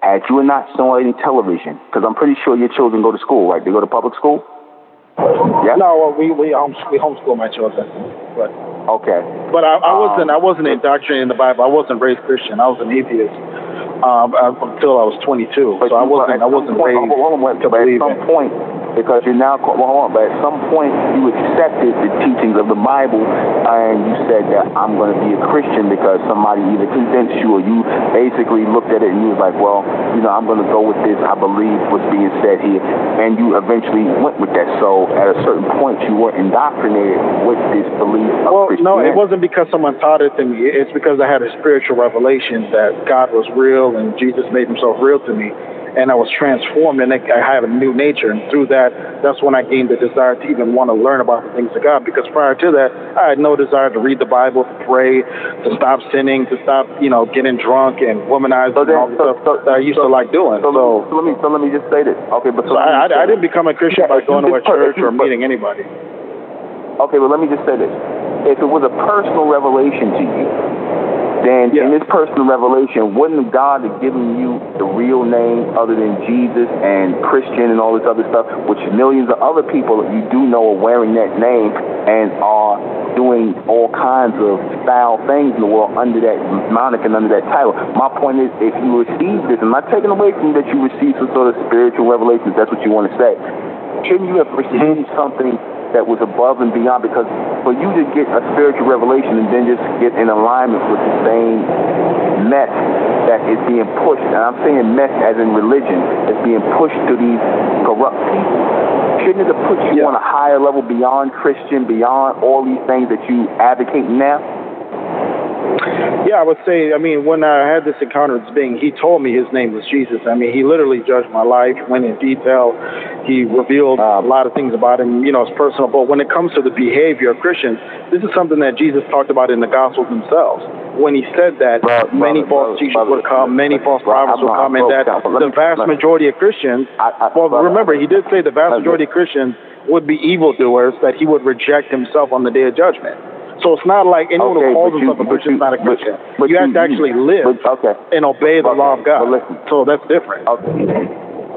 had you not saw any television, because I'm pretty sure your children go to school, right? They go to public school? Yeah. No, we homeschool my children. But okay. But I wasn't indoctrinated in the Bible. I wasn't raised Christian. I was an atheist until I was 22. But so I wasn't raised to believe. At some point, because you're now but at some point you accepted the teachings of the Bible, and you said that I'm going to be a Christian because somebody either convinced you, or you basically looked at it and you was like, well, I'm going to go with this. I believe what's being said here, and you eventually went with that. So at a certain point, you were indoctrinated with this belief of Christianity. No, it wasn't because someone taught it to me. It's because I had a spiritual revelation that God was real and Jesus made Himself real to me. And I was transformed, and I had a new nature. And through that's when I gained the desire to even want to learn about the things of God. Because prior to that, I had no desire to read the Bible, to pray, to stop sinning, to stop, getting drunk and womanizing and all the stuff that I used to like doing. So let me just say this. Okay, but I didn't become a Christian by going to a church or meeting anybody. Okay, but let me just say this. If it was a personal revelation to you, then in this personal revelation, wouldn't God have given you the real name other than Jesus and Christian and all this other stuff, which millions of other people that you do know are wearing that name and are doing all kinds of foul things in the world under that moniker and under that title? My point is, if you receive this, I'm not taking away from you that you receive some sort of spiritual revelation, if that's what you want to say. Shouldn't you have received something that was above and beyond, because for you to get a spiritual revelation and then just get in alignment with the same mess that is being pushed, and I'm saying mess as in religion, is being pushed to these corrupt people, shouldn't it have put you on a higher level beyond Christian, beyond all these things that you advocate now? Yeah, I would say, I mean, when I had this encounter with this being, he told me his name was Jesus. I mean, he literally judged my life, went in detail. He revealed a lot of things about him, you know, it's personal. But when it comes to the behavior of Christians, this is something that Jesus talked about in the Gospels themselves. When he said that many false teachers would come, many false prophets would come, and that the vast majority of Christians, well, remember, he did say the vast majority of Christians would be evildoers, that he would reject himself on the day of judgment. So it's not like anyone who calls himself a Christian is not a Christian. You have to actually live and obey the law of God. So that's different.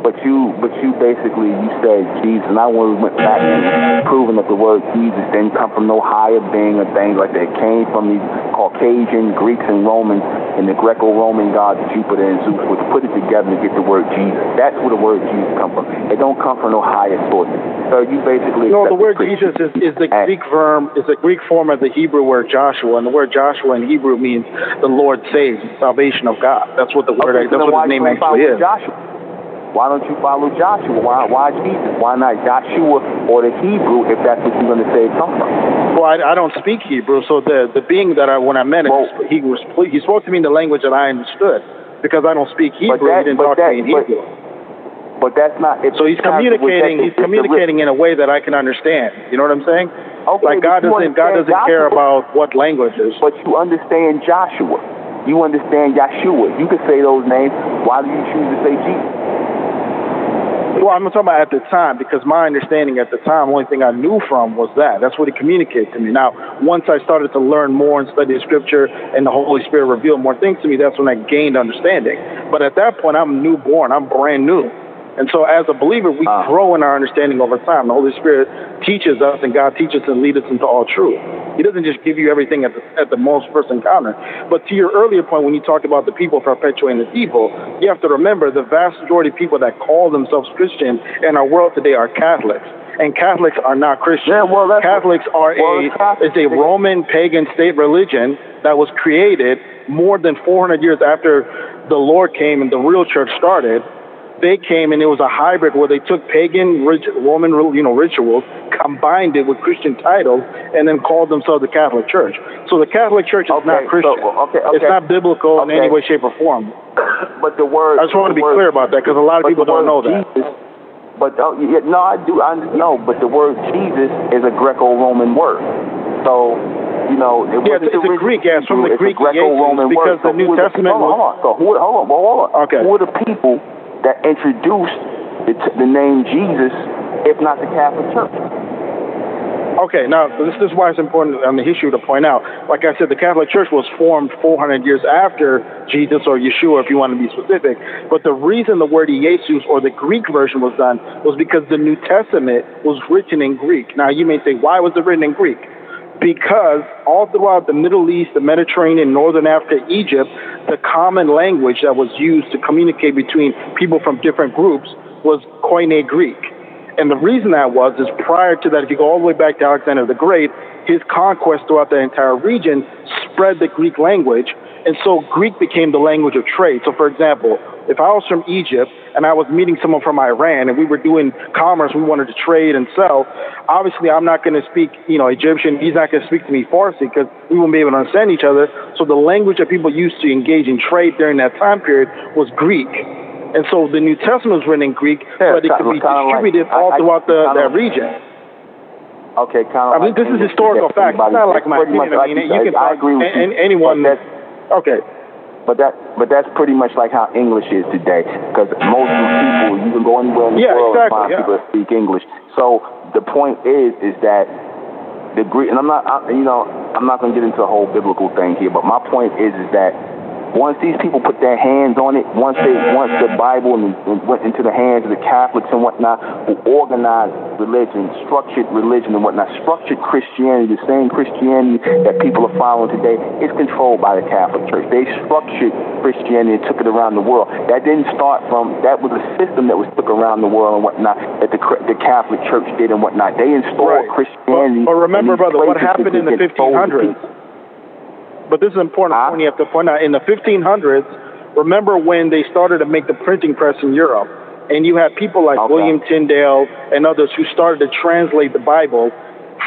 But you basically, you said Jesus, and I went back to proving that the word Jesus didn't come from no higher being or things like that. It came from these Caucasian Greeks and Romans and the Greco-Roman gods Jupiter and Zeus, which put it together to get the word Jesus. That's where the word Jesus come from. It don't come from no higher source. So you basically the word Jesus is the Greek verb, is the Greek form of the Hebrew word Joshua, and the word Joshua in Hebrew means the Lord saves, salvation of God. That's what the word. That's what his name actually is. Joshua? Why don't you follow Joshua? Why Jesus? Why not Joshua or the Hebrew, if that's what you're going to say it come from? Well, I don't speak Hebrew, so the being that when I met him, he spoke to me in the language that I understood, because I don't speak Hebrew. He didn't talk to me in Hebrew. But that's not. So he's communicating. He's communicating in a way that I can understand. You know what I'm saying? Okay, like God doesn't care about what languages. But you understand Joshua. You understand Yeshua. You could say those names. Why do you choose to say Jesus? Well, I'm talking about at the time, because my understanding at the time, the only thing I knew from was that. That's what he communicated to me. Now, once I started to learn more and study the scripture and the Holy Spirit revealed more things to me, that's when I gained understanding. But at that point, I'm newborn. I'm brand new. And so as a believer, we grow in our understanding over time. The Holy Spirit teaches us, and God teaches and leads us into all truth. He doesn't just give you everything at the most first encounter. But to your earlier point, when you talked about the people perpetuating the evil, you have to remember the vast majority of people that call themselves Christian in our world today are Catholics. And Catholics are not Christian. Catholics are it's a Roman pagan state religion that was created more than 400 years after the Lord came and the real church started. They came, and it was a hybrid where they took pagan Roman rituals, combined it with Christian titles, and then called themselves the Catholic Church. So the Catholic Church is not Christian. It's not biblical in any way, shape, or form. But the word. I just want to be clear about that, because a lot of people don't know that. But I do. I know. But the word Jesus is a Greco-Roman word. So it's a Greek. Yeah, it's from the Greek Greco-Roman word. Because the New Testament. Hold on. Hold on. Okay. Who are the people that introduced the name Jesus, if not the Catholic Church? Okay, now this is why it's important on the history to point out. Like I said, the Catholic Church was formed 400 years after Jesus, or Yeshua, if you want to be specific. But the reason the word Jesus, or the Greek version, was done was because the New Testament was written in Greek. Now you may say, why was it written in Greek? Because all throughout the Middle East, the Mediterranean, Northern Africa, Egypt, the common language that was used to communicate between people from different groups was Koine Greek. And the reason that was is prior to that, if you go all the way back to Alexander the Great, his conquest throughout the entire region spread the Greek language. And so Greek became the language of trade. So, for example, if I was from Egypt and I was meeting someone from Iran and we were doing commerce, we wanted to trade and sell, obviously I'm not going to speak, Egyptian. He's not going to speak to me Farsi, because we won't be able to understand each other. So the language that people used to engage in trade during that time period was Greek. And so the New Testament was written in Greek, but it could be distributed all throughout that region. Okay, kind of. I mean, this is historical fact. It's not like my opinion. You can I agree with you. Anyone. Okay. But that's pretty much like how English is today, because most of the people, you can go anywhere in the world and find people that speak English. So the point is that the Greek, and I'm not going to get into a whole biblical thing here, but my point is that Once these people put their hands on it, once the Bible and went into the hands of the Catholics and whatnot, who organized religion, structured religion and whatnot, structured Christianity, the same Christianity that people are following today, is controlled by the Catholic Church. They structured Christianity and took it around the world. That didn't start from, that was a system that was took around the world and whatnot, that the Catholic Church did and whatnot. They installed Christianity. But remember, brother, what happened in the 1500s? But this is an important point you have to point out. In the 1500s, remember when they started to make the printing press in Europe, and you had people like William Tyndale and others who started to translate the Bible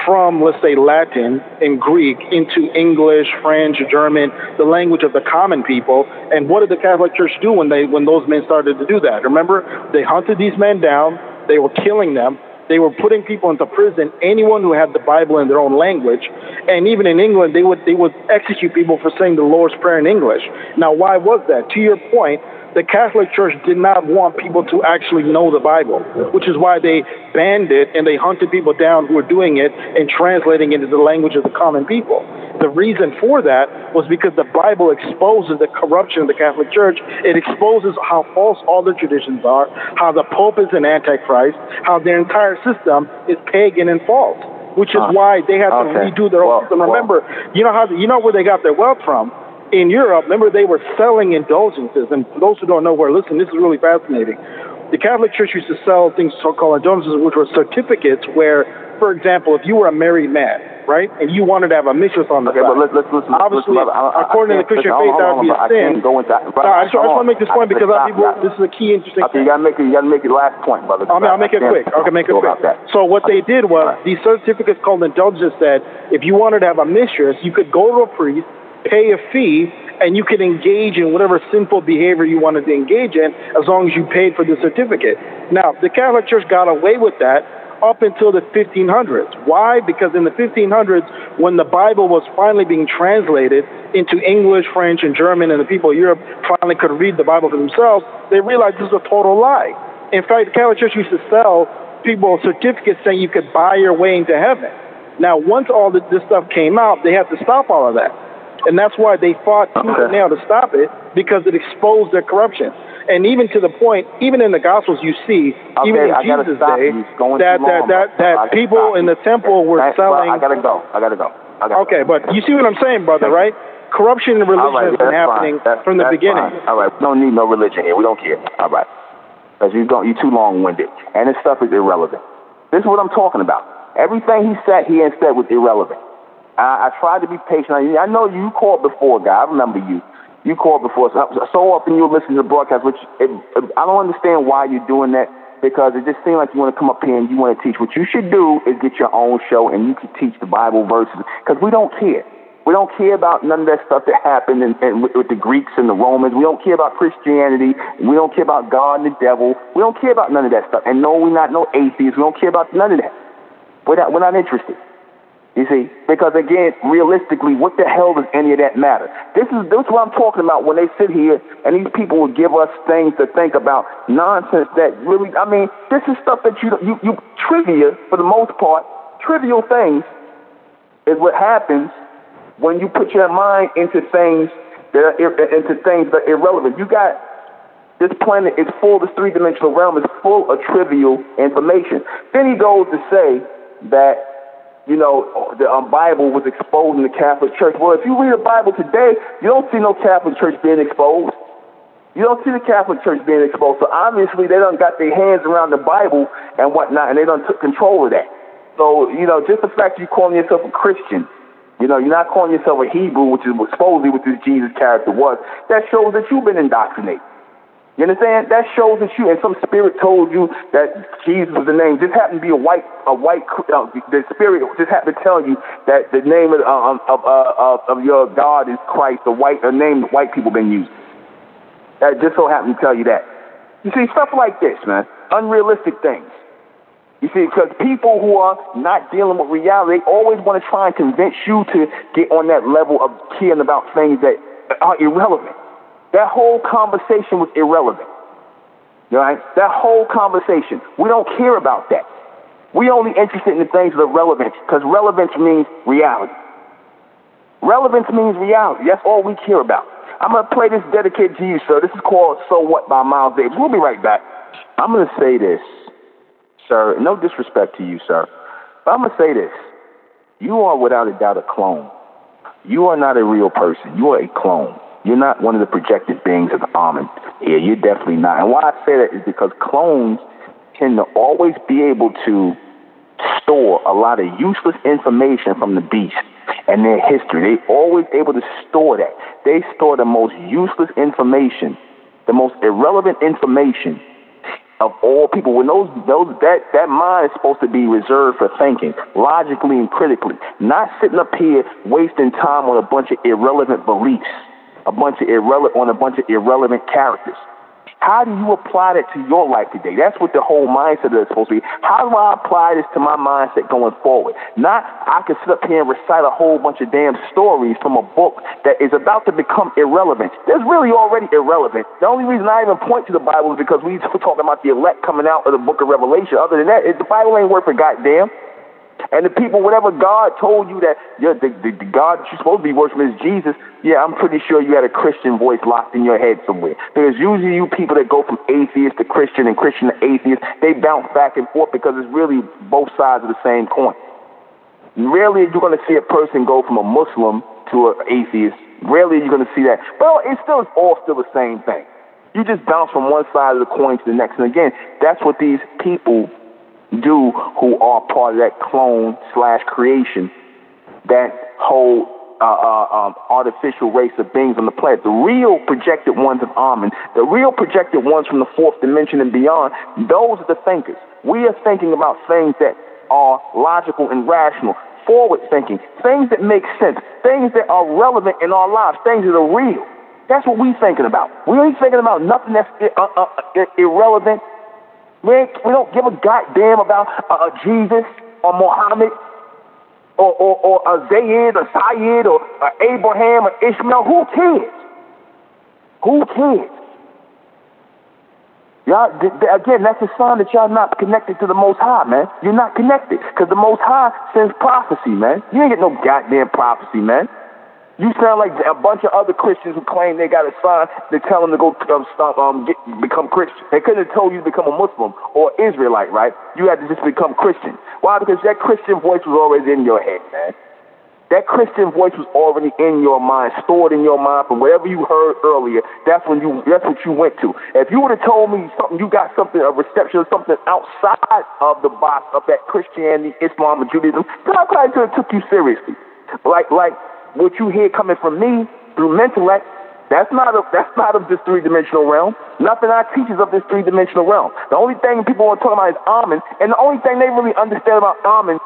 from, let's say, Latin and Greek into English, French, German, the language of the common people. And what did the Catholic Church do when those men started to do that? Remember, they hunted these men down. They were killing them. They were putting people into prison, anyone who had the Bible in their own language. And even in England, they would execute people for saying the Lord's Prayer in English. Now, why was that? To your point, the Catholic Church did not want people to actually know the Bible, which is why they banned it and they hunted people down who were doing it and translating it into the language of the common people. The reason for that was because the Bible exposes the corruption of the Catholic Church. It exposes how false all the traditions are, how the Pope is an antichrist, how their entire system is pagan and false, which is why they had to redo their own system. Remember, you know where they got their wealth from? In Europe, remember, they were selling indulgences. And for those who don't know where, listen, this is really fascinating. The Catholic Church used to sell things so-called indulgences, which were certificates where, for example, if you were a married man, right, and you wanted to have a mistress on the side, but let's obviously, according to the Christian faith, that would be a sin. I just want to make this point because this is a key interesting thing. You got to make it last point, brother. I'll make it quick. Okay, make it quick. So what they did was, these certificates called indulgences said, if you wanted to have a mistress, you could go to a priest, pay a fee, and you could engage in whatever sinful behavior you wanted to engage in as long as you paid for the certificate. Now, the Catholic Church got away with that up until the 1500s. Why? Because in the 1500s, when the Bible was finally being translated into English, French, and German, and the people of Europe finally could read the Bible for themselves, they realized this was a total lie. In fact, the Catholic Church used to sell people certificates saying you could buy your way into heaven. Now, once all this stuff came out, they had to stop all of that. And that's why they fought tooth and nail to stop it, because it exposed their corruption. And even to the point, even in the Gospels, you see, even in Jesus' day, that people in the temple were selling. I gotta go. Okay, but you see what I'm saying, brother, right? Corruption in religion has been happening from the beginning. Fine. All right, we don't need no religion here. We don't care. All right, because you're too long-winded, and this stuff is irrelevant. This is what I'm talking about. Everything he said here and said was irrelevant. I tried to be patient. I know you called before, guy. I remember you. You called before. So often you'll listen to the broadcast, which I don't understand why you're doing that, because it just seems like you want to come up here and you want to teach. What you should do is get your own show and you can teach the Bible verses, because we don't care. We don't care about none of that stuff that happened with the Greeks and the Romans. We don't care about Christianity. We don't care about God and the devil. We don't care about none of that stuff. And no, we're not no atheists. We don't care about none of that. We're not interested. You see, because again, realistically, what the hell does any of that matter? This is what I'm talking about when they sit here and these people will give us things to think about, nonsense that really, I mean, this is stuff that you trivia, for the most part, trivial things is what happens when you put your mind into things that are irrelevant. You got, this planet is full, this three-dimensional realm is full of trivial information. Then he goes to say that, the Bible was exposed in the Catholic Church. Well, if you read the Bible today, you don't see no Catholic Church being exposed. You don't see the Catholic Church being exposed. So obviously they done got their hands around the Bible and whatnot, and they done took control of that. So, just the fact you calling yourself a Christian, you're not calling yourself a Hebrew, which is supposedly what this Jesus character was, that shows that you've been indoctrinated. You understand? That shows that and some spirit told you that Jesus was the name. Just happened to be the spirit just happened to tell you that the name of your God is Christ, a name that white people been using. That just so happened to tell you that. You see, stuff like this, man, unrealistic things. You see, because people who are not dealing with reality, they always want to try and convince you to get on that level of caring about things that are irrelevant. That whole conversation was irrelevant. Right? That whole conversation. We don't care about that. We're only interested in the things that are relevant, because relevance means reality. Relevance means reality. That's all we care about. I'm going to play this dedicated to you, sir. This is called So What by Miles Davis. We'll be right back. I'm going to say this, sir. No disrespect to you, sir. But I'm going to say this. You are without a doubt a clone. You are not a real person. You are a clone. You're not one of the projected beings of the Amen. Yeah, you're definitely not. And why I say that is because clones tend to always be able to store a lot of useless information from the beast and their history. They always able to store that. They store the most useless information, the most irrelevant information of all people. When that mind is supposed to be reserved for thinking logically and critically, not sitting up here wasting time on a bunch of irrelevant beliefs, a bunch of irrelevant characters. How do you apply that to your life today? That's what the whole mindset is supposed to be. How do I apply this to my mindset going forward? Not I can sit up here and recite a whole bunch of damn stories from a book that is about to become irrelevant. That's really already irrelevant. The only reason I even point to the Bible is because we talking about the elect coming out of the book of Revelation. Other than that, the Bible ain't worth a goddamn. And the people, whatever God told you that the God that you're supposed to be worshiping is Jesus, yeah, I'm pretty sure you had a Christian voice locked in your head somewhere. Because usually you people that go from atheist to Christian and Christian to atheist, they bounce back and forth because it's really both sides of the same coin. Rarely you're going to see a person go from a Muslim to an atheist. Rarely you're going to see that. Well, it's all still the same thing. You just bounce from one side of the coin to the next. And again, that's what these people do who are part of that clone/creation, that whole artificial race of beings on the planet. The real projected ones of Amen, the real projected ones from the fourth dimension and beyond, those are the thinkers. We are thinking about things that are logical and rational, forward thinking, things that make sense, things that are relevant in our lives, things that are real. That's what we're thinking about. We ain't thinking about nothing that's irrelevant. We don't give a goddamn about Jesus or Muhammad or Zayd or Syed or Abraham or Ishmael. Who cares? Who cares? Y'all, again, that's a sign that y'all not connected to the Most High, man. You're not connected because the Most High sends prophecy, man. You ain't get no goddamn prophecy, man. You sound like a bunch of other Christians who claim they got a sign to tell them to go become Christian. They couldn't have told you to become a Muslim or Israelite, right? You had to just become Christian. Why? Because that Christian voice was already in your head, man. That Christian voice was already in your mind, stored in your mind from whatever you heard earlier. That's what you went to. If you would have told me something, you got something, a reception of something outside of the box of that Christianity, Islam, or Judaism, God probably could have took you seriously. Like what you hear coming from me through Mentellect, that's not of this three-dimensional realm. Nothing I teach is of this three-dimensional realm. The only thing people are talking about is Amen, and the only thing they really understand about Amen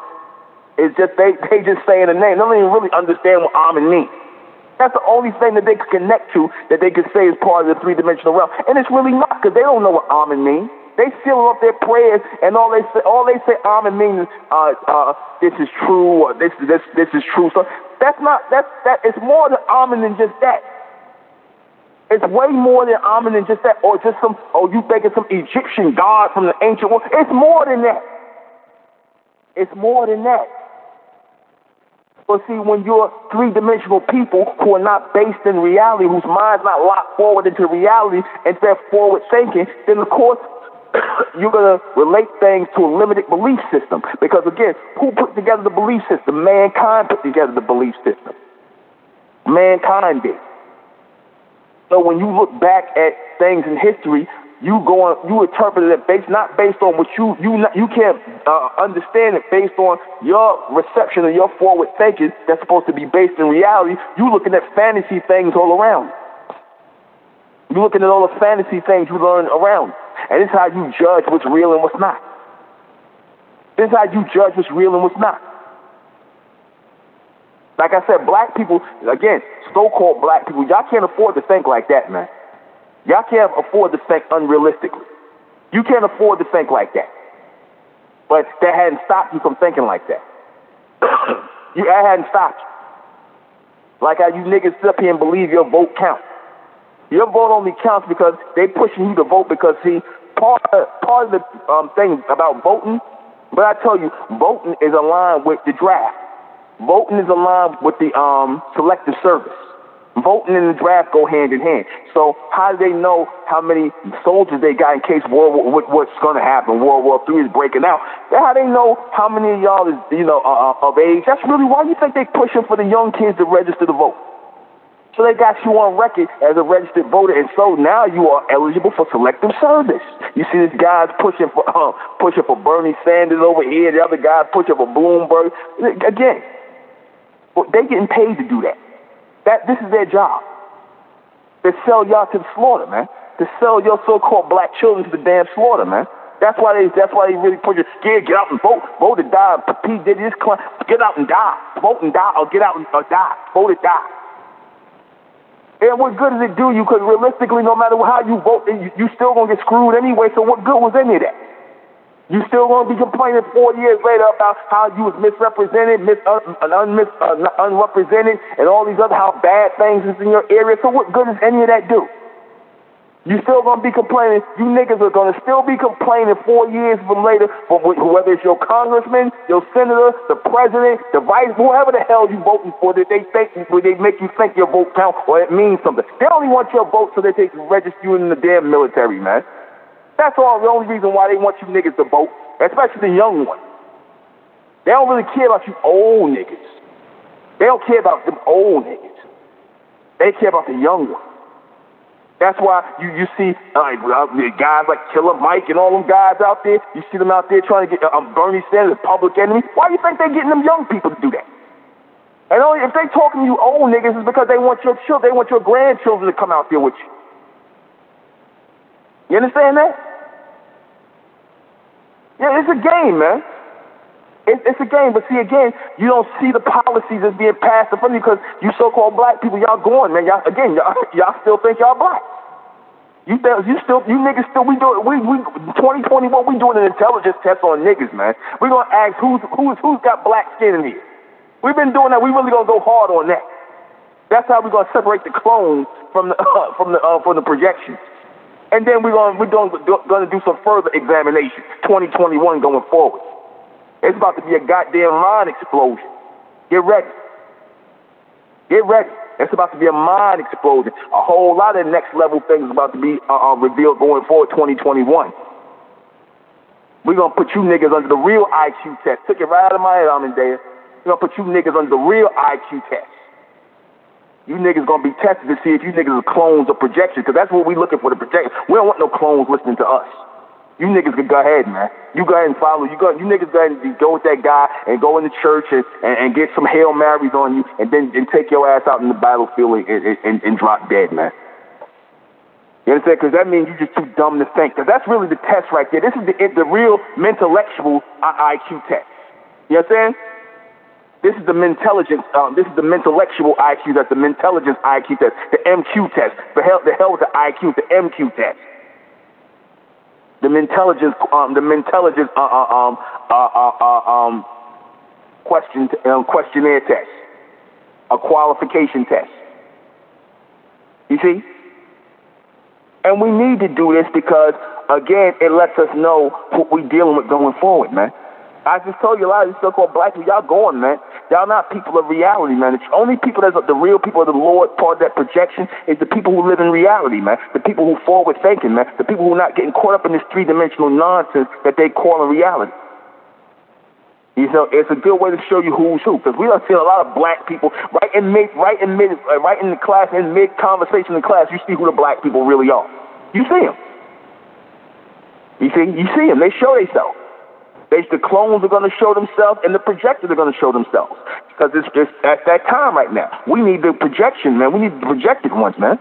is just they just saying the name. They don't even really understand what Amen means. That's the only thing that they can connect to, that they can say is part of the three-dimensional realm, and it's really not, because they don't know what Amen means. They seal up their prayers, and all they say Amen means this is true, or this is true. So that it's more than Amen than just that. It's way more than Amen than just that, or just you thinking some Egyptian god from the ancient world. It's more than that. It's more than that. But see, when you're three-dimensional people who are not based in reality, whose mind's not locked forward into reality instead of forward thinking, then of course you're going to relate things to a limited belief system. Because again, who put together the belief system? Mankind put together the belief system. Mankind did. So when you look back at things in history, you interpret it not based on what you can't understand it based on your reception of your forward thinking that's supposed to be based in reality. You looking at fantasy things all around. You're looking at all the fantasy things you learn around. And this is how you judge what's real and what's not. This is how you judge what's real and what's not. Like I said, black people, again, so-called black people, y'all can't afford to think like that, man. Y'all can't afford to think unrealistically. You can't afford to think like that. But that hadn't stopped you from thinking like that. That hadn't stopped you. Like how you niggas sit up here and believe your vote counts. Your vote only counts because they pushing you to vote because, see, part of the thing about voting, but I tell you, voting is aligned with the draft. Voting is aligned with the selective service. Voting and the draft go hand in hand. So how do they know how many soldiers they got in case what's going to happen? World War III is breaking out. How they know how many of y'all is of age? That's really why you think they pushing for the young kids to register to vote. So they got you on record as a registered voter, and so now you are eligible for selective service. You see this guy's pushing for Bernie Sanders over here, the other guy's pushing for Bloomberg. Again, they getting paid to do that. This is their job. To sell y'all to the slaughter, man. To sell your so-called black children to the damn slaughter, man. That's why they really push it. Get out and vote. Vote or die. P. Diddy, this client. Get out and die. Vote and die, or get out and die. Vote or die. And what good does it do you? Because realistically, no matter how you vote, you still gonna get screwed anyway. So what good was any of that? You still gonna be complaining 4 years later about how you was misrepresented, unrepresented, and all these other how bad things is in your area. So what good does any of that do? You still gonna be complaining. You niggas are gonna still be complaining 4 years from later, whether it's your congressman, your senator, the president, the vice, whoever the hell you voting for, that they make you think your vote count or it means something. They only want your vote so that they can register you in the damn military, man. That's all. The only reason why they want you niggas to vote, especially the young ones. They don't really care about you old niggas. They don't care about them old niggas. They care about the young ones. That's why you see guys like Killer Mike and all them guys out there. You see them out there trying to get Bernie Sanders, public enemy. Why do you think they're getting them young people to do that? And only if they talking to you old niggas is because they want your children, they want your grandchildren to come out there with you. You understand that? Yeah, it's a game, man. It's a game, but see, again, you don't see the policies as being passed in front of you because you so-called black people, y'all going, man. Y'all still think y'all black. You niggas still, we 2021, we doing an intelligence test on niggas, man. We gonna ask who's got black skin in here. We've been doing that. We really gonna go hard on that. That's how we're gonna separate the clones from the projections. And then we're gonna do some further examination. 2021 going forward. It's about to be a goddamn mind explosion. Get ready. Get ready. It's about to be a mind explosion. A whole lot of next level things about to be revealed going forward 2021. We're going to put you niggas under the real IQ test. Took it right out of my head, Amandea. We're going to put you niggas under the real IQ test. You niggas going to be tested to see if you niggas are clones or projections, because that's what we looking for, the projection. We don't want no clones listening to us. You niggas can go ahead, man. You go ahead and follow. You niggas go ahead and go with that guy and go in the church and get some Hail Marys on you and then take your ass out in the battlefield and drop dead, man. You understand? Because that means you're just too dumb to think. Because that's really the test right there. This is the real mental-intellectual IQ test. You understand? This is the mental-intelligence. This is the mental-intellectual IQ. That's the mental-intelligence IQ test. The MQ test. The hell with the IQ. The MQ test. The mental-intelligence questionnaire test, a qualification test. You see? And we need to do this because, again, it lets us know what we're dealing with going forward, man. I just told you a lot of these so-called black people, y'all going, man. Y'all not people of reality, man. The only people that's the real people of the Lord, part of that projection, is the people who live in reality, man. The people who forward thinking, man. The people who are not getting caught up in this three-dimensional nonsense that they call a reality. You know, it's a good way to show you who's who, because we don't see a lot of black people right in the class, in mid conversation in class. You see who the black people really are. You see them. You see them. They show themselves. The clones are going to show themselves, and the projectors are going to show themselves. Because it's at that time right now. We need the projection, man. We need the projected ones, man.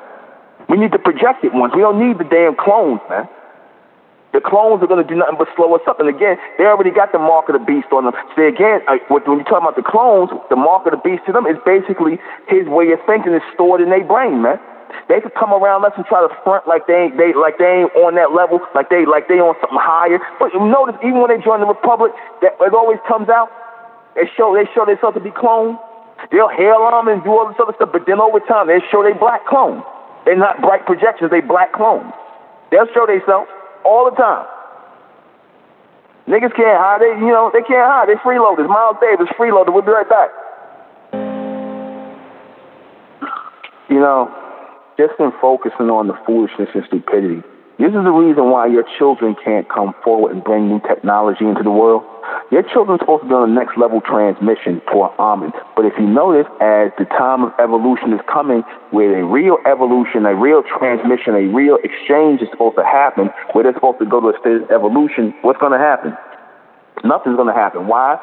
We need the projected ones. We don't need the damn clones, man. The clones are going to do nothing but slow us up. And again, they already got the mark of the beast on them. See, again, when you talk about the clones, the mark of the beast to them is basically his way of thinking is stored in their brain, man. They could come around us and try to front like they ain't on that level, like they on something higher. But you notice, even when they join the Republic, that it always comes out. They show themselves to be clones. They'll hail them and do all this other stuff, but then over time they show they black clones. They're not bright projections; they black clones. They'll show themselves all the time. Niggas can't hide. They can't hide. They freeloaders. Miles Davis, freeloader. We'll be right back. You know, just in focusing on the foolishness and stupidity, this is the reason why your children can't come forward and bring new technology into the world. Your children's supposed to be on the next level transmission for almonds. But if you notice, as the time of evolution is coming, where a real evolution, a real transmission, a real exchange is supposed to happen, where they're supposed to go to a state of evolution, what's going to happen? Nothing's going to happen. Why?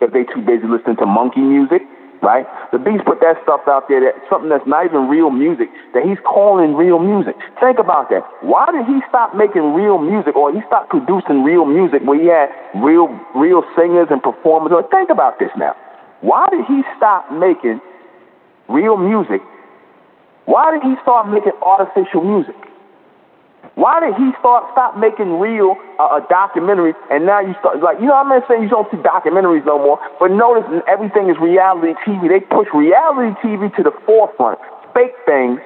If they too busy listening to monkey music, right? The Beast put that stuff out there, that something that's not even real music, that he's calling real music. Think about that. Why did he stop making real music, or he stopped producing real music where he had real singers and performers? Or think about this now. Why did he stop making real music? Why did he start making artificial music? Why did he stop making real documentaries? And now you start, like, you know, I'm not saying you don't see documentaries no more, but notice everything is reality TV. They push reality TV to the forefront, fake things,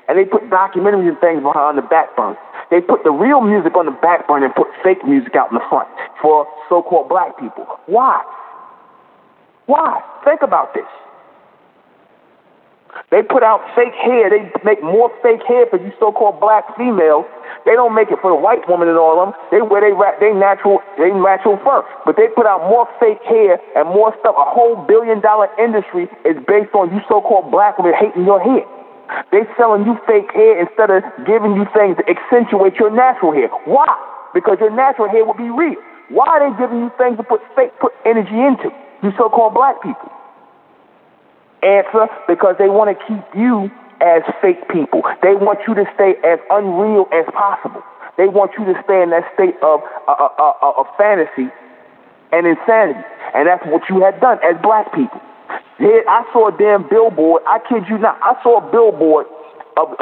and they put documentaries and things behind the back burner. They put the real music on the back burner and put fake music out in the front for so-called black people. Why? Why? Think about this. They put out fake hair. They make more fake hair for you so-called black females. They don't make it for the white woman and all of them. They wear they natural fur. But they put out more fake hair and more stuff. A whole $1 billion industry is based on you so-called black women hating your hair. They selling you fake hair instead of giving you things to accentuate your natural hair. Why? Because your natural hair would be real. Why are they giving you things to put energy into, you so-called black people? Answer: because they want to keep you as fake people. They want you to stay as unreal as possible. They want you to stay in that state of fantasy and insanity. And that's what you had done as black people. Here, I saw a damn billboard. I kid you not. I saw a billboard of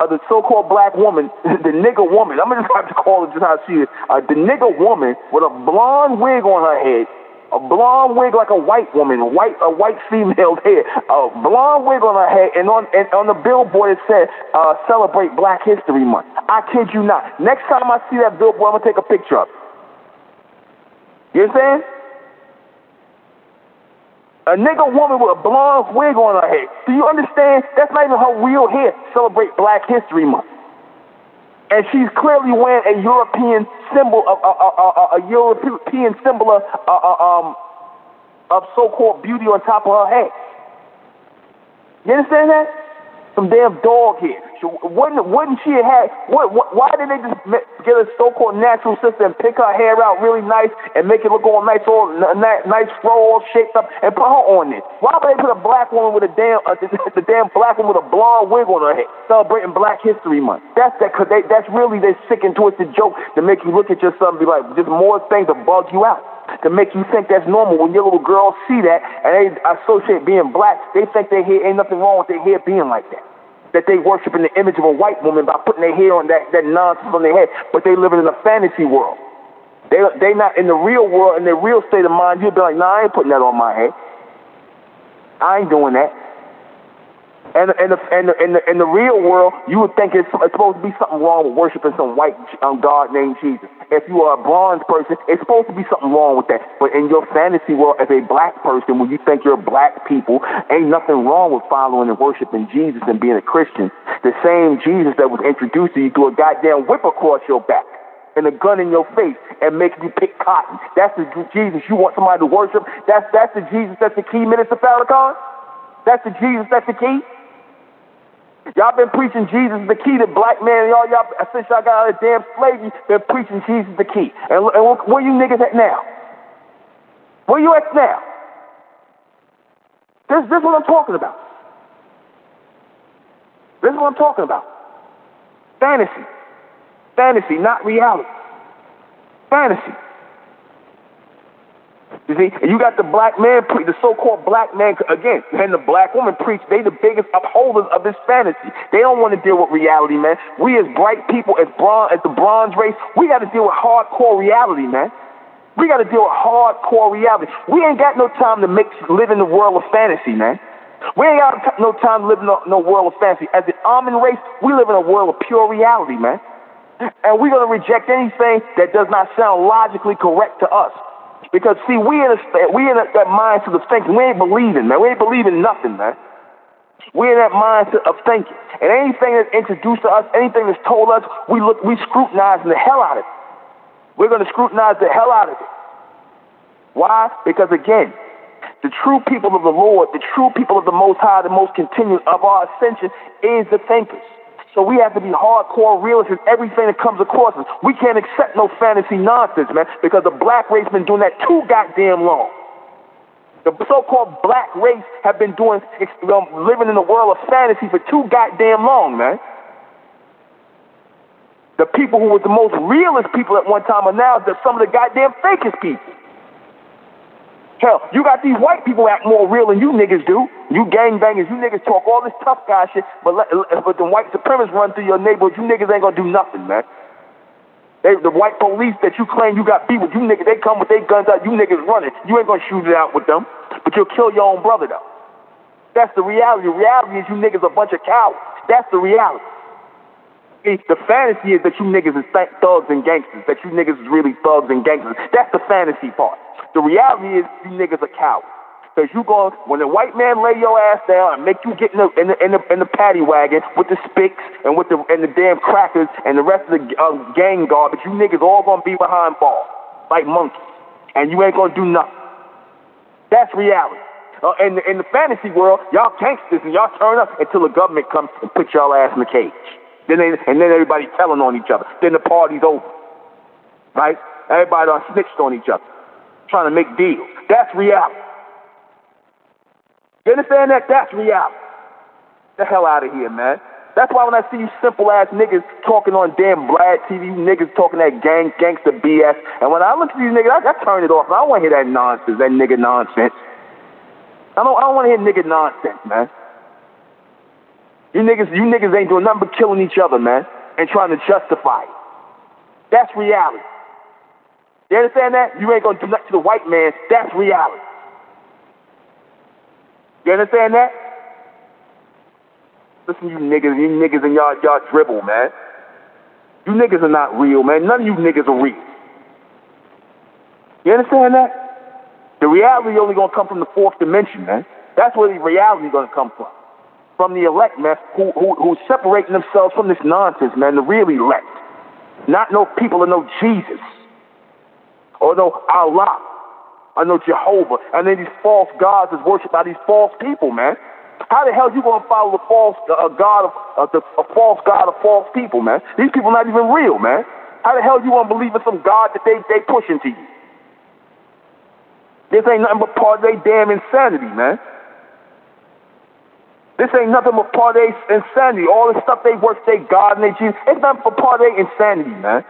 the so-called black woman, the nigger woman. I'm going to have to call it just how she is. The nigger woman with a blonde wig on her head. A blonde wig like a white woman, a white female's hair, a blonde wig on her head, and on the billboard it said, celebrate Black History Month. I kid you not. Next time I see that billboard, I'm going to take a picture of it. You understand? A nigger woman with a blonde wig on her head. Do you understand? That's not even her real hair. Celebrate Black History Month. And she's clearly wearing a European symbol of so-called beauty on top of her head. You understand that? Some damn dog hair. Wouldn't she have had? Why did they just get a so-called natural sister and pick her hair out really nice and make it look all nice, all nice fro, all shaped up, and put her on it? Why would they put a black woman with the damn black woman with a blonde wig on her head, celebrating Black History Month? That's really their sick and twisted joke to make you look at yourself and be like, just more things to bug you out, to make you think that's normal. When your little girls see that and they associate being black, they think their hair ain't nothing wrong with their hair being like that. That they worship in the image of a white woman by putting their hair on that nonsense on their head, but they living in a fantasy world. They not in the real world, in their real state of mind. You'd be like, nah, I ain't putting that on my head. I ain't doing that. And in the real world, you would think it's supposed to be something wrong with worshiping some white God named Jesus. If you are a bronze person, it's supposed to be something wrong with that. But in your fantasy world, as a black person, when you think you're black people, ain't nothing wrong with following and worshiping Jesus and being a Christian. The same Jesus that was introduced to you through a goddamn whip across your back and a gun in your face and making you pick cotton. That's the Jesus you want somebody to worship. That's the Jesus that's the key, Minister Farrakhan. That's the Jesus that's the key. Y'all been preaching Jesus the key to black man. Y'all since y'all got out of damn slavery, been preaching Jesus the key. And where you niggas at now? Where you at now? This is what I'm talking about. This is what I'm talking about. Fantasy. Fantasy, not reality. Fantasy. You see, and you got the black man, the so-called black man, again, and the black woman preach. They the biggest upholders of this fantasy. They don't want to deal with reality, man. We as bright people, as the bronze race, we got to deal with hardcore reality, man. We got to deal with hardcore reality. We ain't got no time to live in the world of fantasy, man. We ain't got no time to live in no world of fantasy. As the almond race, we live in a world of pure reality, man. And we're going to reject anything that does not sound logically correct to us. Because, see, we in that mindset of thinking. We ain't believing, man. We ain't believing nothing, man. We're in that mindset of thinking. And anything that's introduced to us, anything that's told us, we scrutinize the hell out of it. We're going to scrutinize the hell out of it. Why? Because again, the true people of the Lord, the true people of the Most High, the most continuous of our ascension is the thinkers. So we have to be hardcore realists in everything that comes across us. We can't accept no fantasy nonsense, man, because the black race been doing that too goddamn long. The so-called black race have been living in a world of fantasy for too goddamn long, man. The people who were the most realist people at one time are now some of the goddamn fakest people. Hell, you got these white people act more real than you niggas do. You gangbangers, you niggas talk all this tough guy shit, but the white supremacists run through your neighborhood, you niggas ain't gonna do nothing, man. The white police that you claim you got beat with, you niggas, they come with their guns out, you niggas running. You ain't gonna shoot it out with them, but you'll kill your own brother, though. That's the reality. The reality is you niggas a bunch of cowards. That's the reality. The fantasy is that you niggas is thugs and gangsters, that you niggas is really thugs and gangsters. That's the fantasy part. The reality is you niggas are cowards. Because when the white man lay your ass down and make you get in the paddy wagon with the spicks and with the damn crackers and the rest of the gang garbage, you niggas all gonna be behind bars like monkeys, and you ain't gonna do nothing. That's reality. In the fantasy world, y'all gangsters and y'all turn up until the government comes and put y'all ass in the cage. Then everybody telling on each other. Then the party's over, right? Everybody done snitched on each other, trying to make deals. That's reality. You understand that? That's reality. The hell out of here, man. That's why when I see you simple-ass niggas talking on damn Vlad TV, you niggas talking that gangster BS, and when I look at these niggas, I turn it off. I don't want to hear that nonsense, that nigga nonsense. I don't want to hear nigga nonsense, man. You niggas ain't doing nothing but killing each other, man, and trying to justify it. That's reality. You understand that? You ain't gonna do nothing to the white man. That's reality. You understand that? Listen, you niggas and y'all dribble, man. You niggas are not real, man. None of you niggas are real. You understand that? The reality only gonna come from the fourth dimension, man. That's where the reality is gonna come from the elect, man, who's separating themselves from this nonsense, man. The real elect, not no people or no Jesus, or no Allah, or no Jehovah, and then these false gods is worshipped by these false people, man. How the hell you gonna follow the false god of false people, man? These people not even real, man. How the hell you gonna believe in some god that they pushing to you? This ain't nothing but part of their damn insanity, man. This ain't nothing but part of their insanity. All the stuff they worship, they God and they Jesus, it's nothing but part of their insanity, man.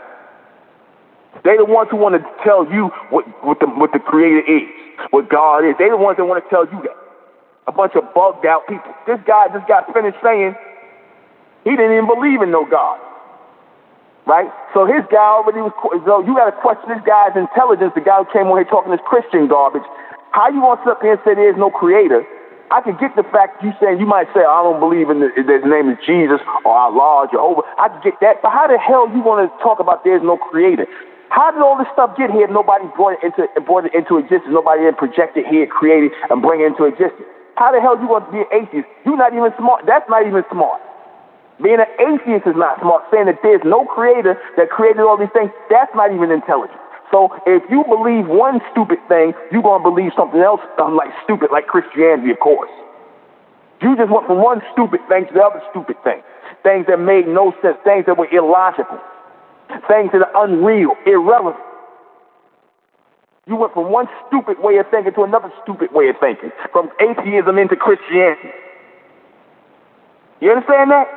They the ones who want to tell you what the Creator is, what God is. They the ones that want to tell you that. A bunch of bugged out people. This guy just got finished saying he didn't even believe in no God, right? So his guy already was. So you got to question this guy's intelligence. The guy who came on here talking this Christian garbage. How you want to sit up here and say there is no Creator? I can get the fact you saying, you might say, I don't believe in his name is Jesus or Allah or Jehovah. I can get that. But how the hell you want to talk about there's no Creator? How did all this stuff get here if nobody brought it into existence? Nobody didn't project it here, create it, and bring it into existence. How the hell you want to be an atheist? You're not even smart. That's not even smart. Being an atheist is not smart. Saying that there's no Creator that created all these things, that's not even intelligent. So if you believe one stupid thing, you're going to believe something else stupid, like Christianity, of course. You just went from one stupid thing to the other stupid thing. Things that made no sense, things that were illogical, things that are unreal, irrelevant. You went from one stupid way of thinking to another stupid way of thinking, from atheism into Christianity. You understand that?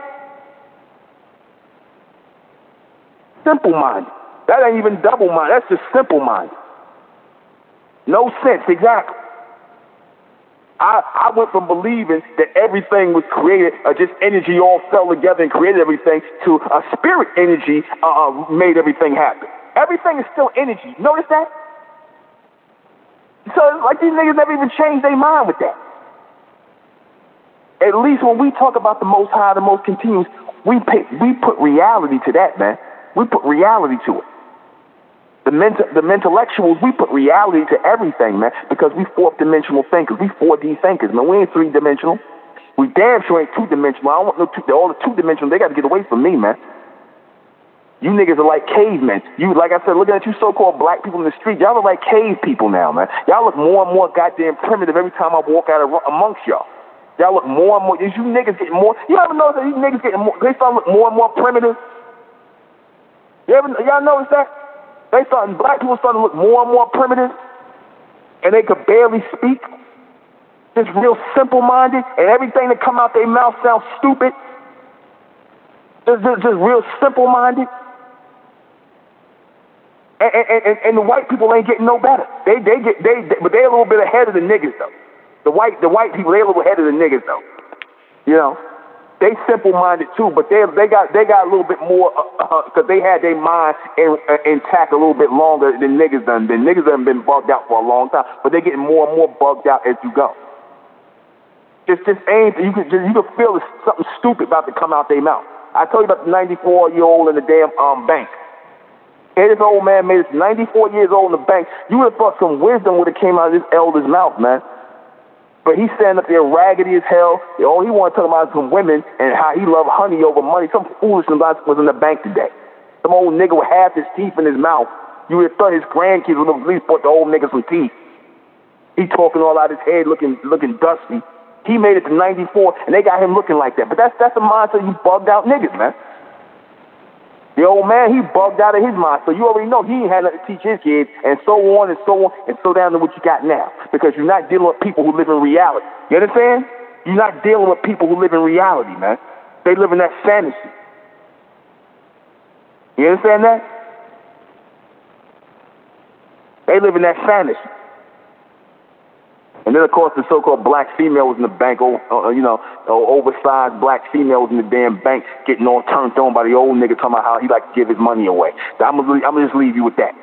Simple-minded. That ain't even double-minded. That's just simple-minded. No sense, exactly. I went from believing that everything was created, just energy all fell together and created everything, to a spirit energy made everything happen. Everything is still energy. Notice that? So, like, these niggas never even changed their mind with that. At least when we talk about the Most High, the most continuous, we put reality to that, man. We put reality to it. The intellectuals, we put reality to everything, man, because we fourth-dimensional thinkers. We 4D thinkers, man. We ain't three-dimensional. We damn sure ain't two-dimensional. I don't want no all the two-dimensional. They got to get away from me, man. You niggas are like cavemen. You, like I said, looking at you so-called black people in the street, y'all are like cave people now, man. Y'all look more and more goddamn primitive every time I walk out amongst y'all. Y'all look more and more. You niggas getting more. You ever notice that these niggas getting more? They start to look more and more primitive. Y'all notice that? Black people starting to look more and more primitive, and they could barely speak. Just real simple-minded, and everything that come out their mouth sounds stupid. Just real simple-minded. And the white people ain't getting no better. But they a little bit ahead of the niggas though. The white people, they a little ahead of the niggas though. You know, they simple-minded too, but they got a little bit more because they had their mind intact a little bit longer than niggas done. The niggas done been bugged out for a long time, but they getting more and more bugged out as you go. Just aim. You can feel something stupid about to come out their mouth. I told you about the 94-year-old in the damn bank. And this old man made it 94 years old in the bank. You would have thought some wisdom would have came out of this elder's mouth, man. But he's standing up there raggedy as hell. All he wanted to talk about some women and how he loved honey over money. Some foolishness was in the bank today. Some old nigga with half his teeth in his mouth. You would have thought his grandkids would have at least bought the old nigga some teeth. He talking all out his head, looking dusty. He made it to 94, and they got him looking like that. But that's the mindset you bugged out niggas, man. The old man, he bugged out of his mind. So you already know he ain't had nothing to teach his kids, and so on and so on, and so down to what you got now. Because you're not dealing with people who live in reality. You understand? You're not dealing with people who live in reality, man. They live in that fantasy. You understand that? They live in that fantasy. And then, of course, the so-called black females in the bank, oversized black females in the damn bank getting all turned on by the old nigga talking about how he like to give his money away. So I'm gonna just leave you with that.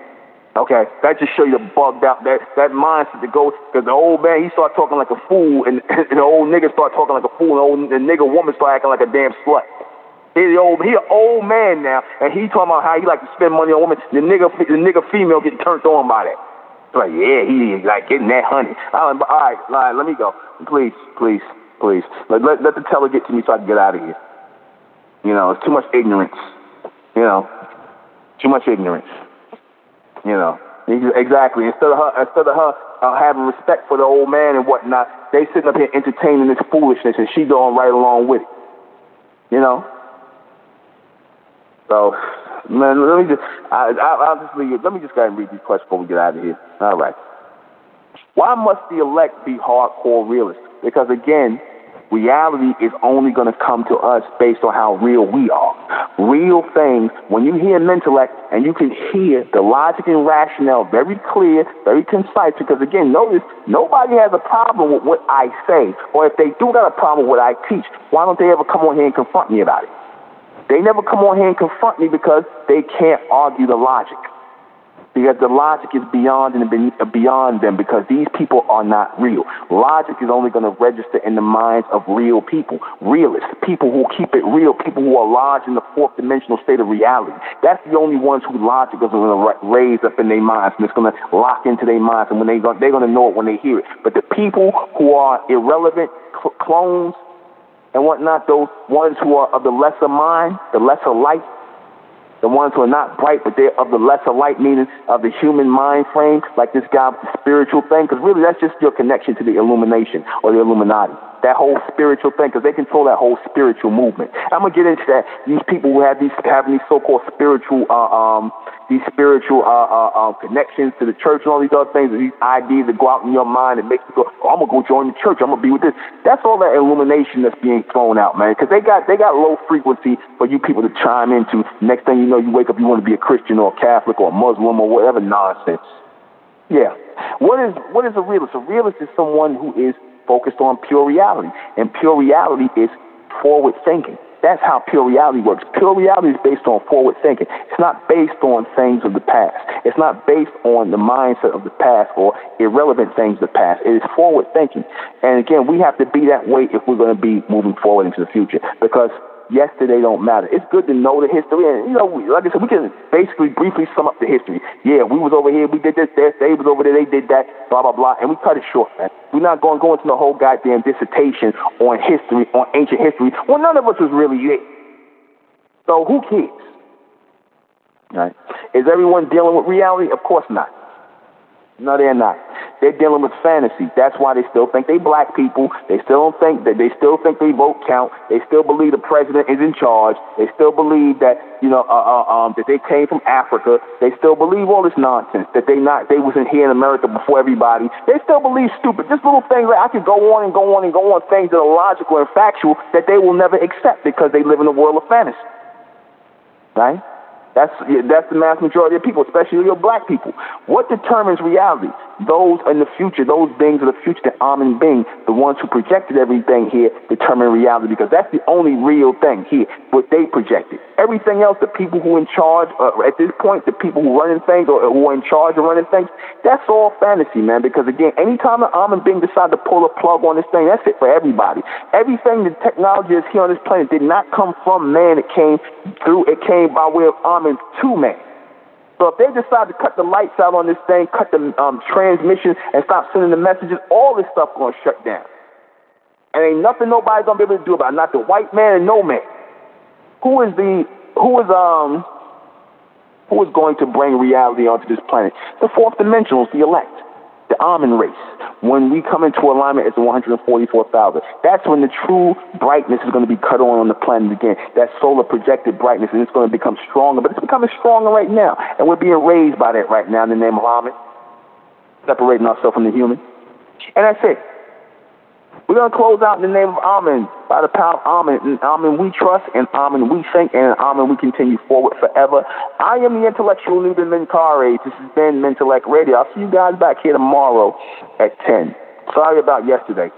Okay? That just show you the bugged out, that mindset to go, because the old man, he started talking like a fool, and the old nigga started talking like a fool, and the nigga woman started acting like a damn slut. He an old man now, and he talking about how he like to spend money on women. The nigga female getting turned on by that. Like, yeah, he like getting that honey. All right, let me go. Please. Let the teller get to me so I can get out of here. You know, it's too much ignorance. You know, too much ignorance. You know, exactly. Instead of her having respect for the old man and whatnot, they sitting up here entertaining this foolishness, and she going right along with it. You know. So, man, I'll just leave it. Let me just go ahead and read these questions before we get out of here. All right. Why must the elect be hardcore realists? Because, again, reality is only going to come to us based on how real we are. Real things, when you hear Mentellect and you can hear the logic and rationale very clear, very concise, because, again, notice, nobody has a problem with what I say, or if they do got a problem with what I teach, why don't they ever come on here and confront me about it? They never come on here and confront me because they can't argue the logic. Because the logic is beyond them, because these people are not real. Logic is only going to register in the minds of real people, realists, people who keep it real, people who are lodged in the fourth dimensional state of reality. That's the only ones who logic is going to raise up in their minds, and it's going to lock into their minds, and when they're going to know it when they hear it. But the people who are irrelevant clones and whatnot, those ones who are of the lesser mind, the lesser light, the ones who are not bright, but they're of the lesser light, meaning of the human mind frame, like this guy with the spiritual thing, because really that's just your connection to the illumination or the Illuminati. That whole spiritual thing, because they control that whole spiritual movement. I'm going to get into that. These people who have these so-called spiritual connections to the church and all these other things, and these ideas that go out in your mind and make you go, oh, I'm going to go join the church, I'm going to be with this. That's all that illumination that's being thrown out, man, because they got low frequency for you people to chime into. Next thing you know, you wake up, you want to be a Christian or a Catholic or a Muslim or whatever nonsense. Yeah. What is a realist? A realist is someone who is focused on pure reality, and pure reality is forward thinking. That's how pure reality works. Pure reality is based on forward thinking. It's not based on things of the past. It's not based on the mindset of the past or irrelevant things of the past. It is forward thinking. And again, we have to be that way if we're going to be moving forward into the future, because yesterday don't matter. It's good to know the history, and like I said, we can basically briefly sum up the history. Yeah, we was over here, we did this, they was over there, they did that, blah blah blah, and we cut it short, man. We're not going to go into the whole goddamn dissertation on history, on ancient history. Well, none of us was really it. So who cares? Right? Is everyone dealing with reality? Of course not. No, they're not. They're dealing with fantasy. That's why they still think they black people. They still think they vote count. They still believe the president is in charge. They still believe that that they came from Africa. They still believe all this nonsense that they wasn't here in America before everybody. They still believe stupid, just little things like I could go on and go on and go on, things that are logical and factual that they will never accept because they live in a world of fantasy. Right? That's the mass majority of people, especially your black people. What determines reality? Those in the future, those beings of the future, the Amen being, the ones who projected everything here, determine reality, because that's the only real thing here, what they projected. Everything else, the people who are in charge, at this point, the people who running things or who are in charge of running things, that's all fantasy, man, because again, anytime the Amen being decide to pull a plug on this thing, that's it for everybody. Everything the technology is here on this planet did not come from man, it came by way of Amen to man. So if they decide to cut the lights out on this thing, cut the transmission, and stop sending the messages, all this stuff going to shut down. And ain't nothing nobody's going to be able to do about it, not the white man and no man. Who is going to bring reality onto this planet? The fourth dimensionals, the elect, the Amen race. When we come into alignment, it's 144,000. That's when the true brightness is going to be cut on the planet again. That solar projected brightness, and it's going to become stronger. But it's becoming stronger right now, and we're being raised by that right now in the name of Amen, separating ourselves from the human. And that's it. We're going to close out in the name of Amen, by the power of Amen. In Amen we trust, and Amen we think, and in Amen we continue forward forever. I am the intellectual NUBEN MENKARAYZZ. This has been Mentellect Radio. I'll see you guys back here tomorrow at 10. Sorry about yesterday.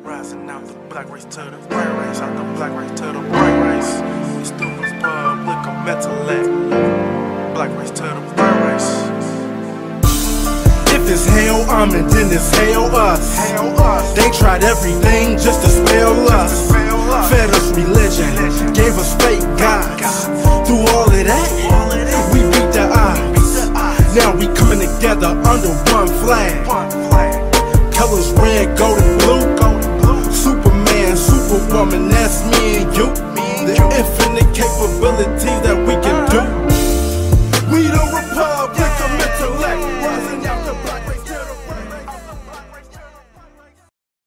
Rising out the black race to the bright race, out the black race to the bright race. Students public a mentellect, black race to the bright race. If it's hell, Amen, then it's hell us. They tried everything just to spell us. Fed us religion, gave us fake gods. Through all of that, we beat the odds. Now we coming together under one flag. Colors red, gold, and blue. Superman, Superwoman, that's me and you. The infinite capabilities that we can do. We the Republic of Mentellect.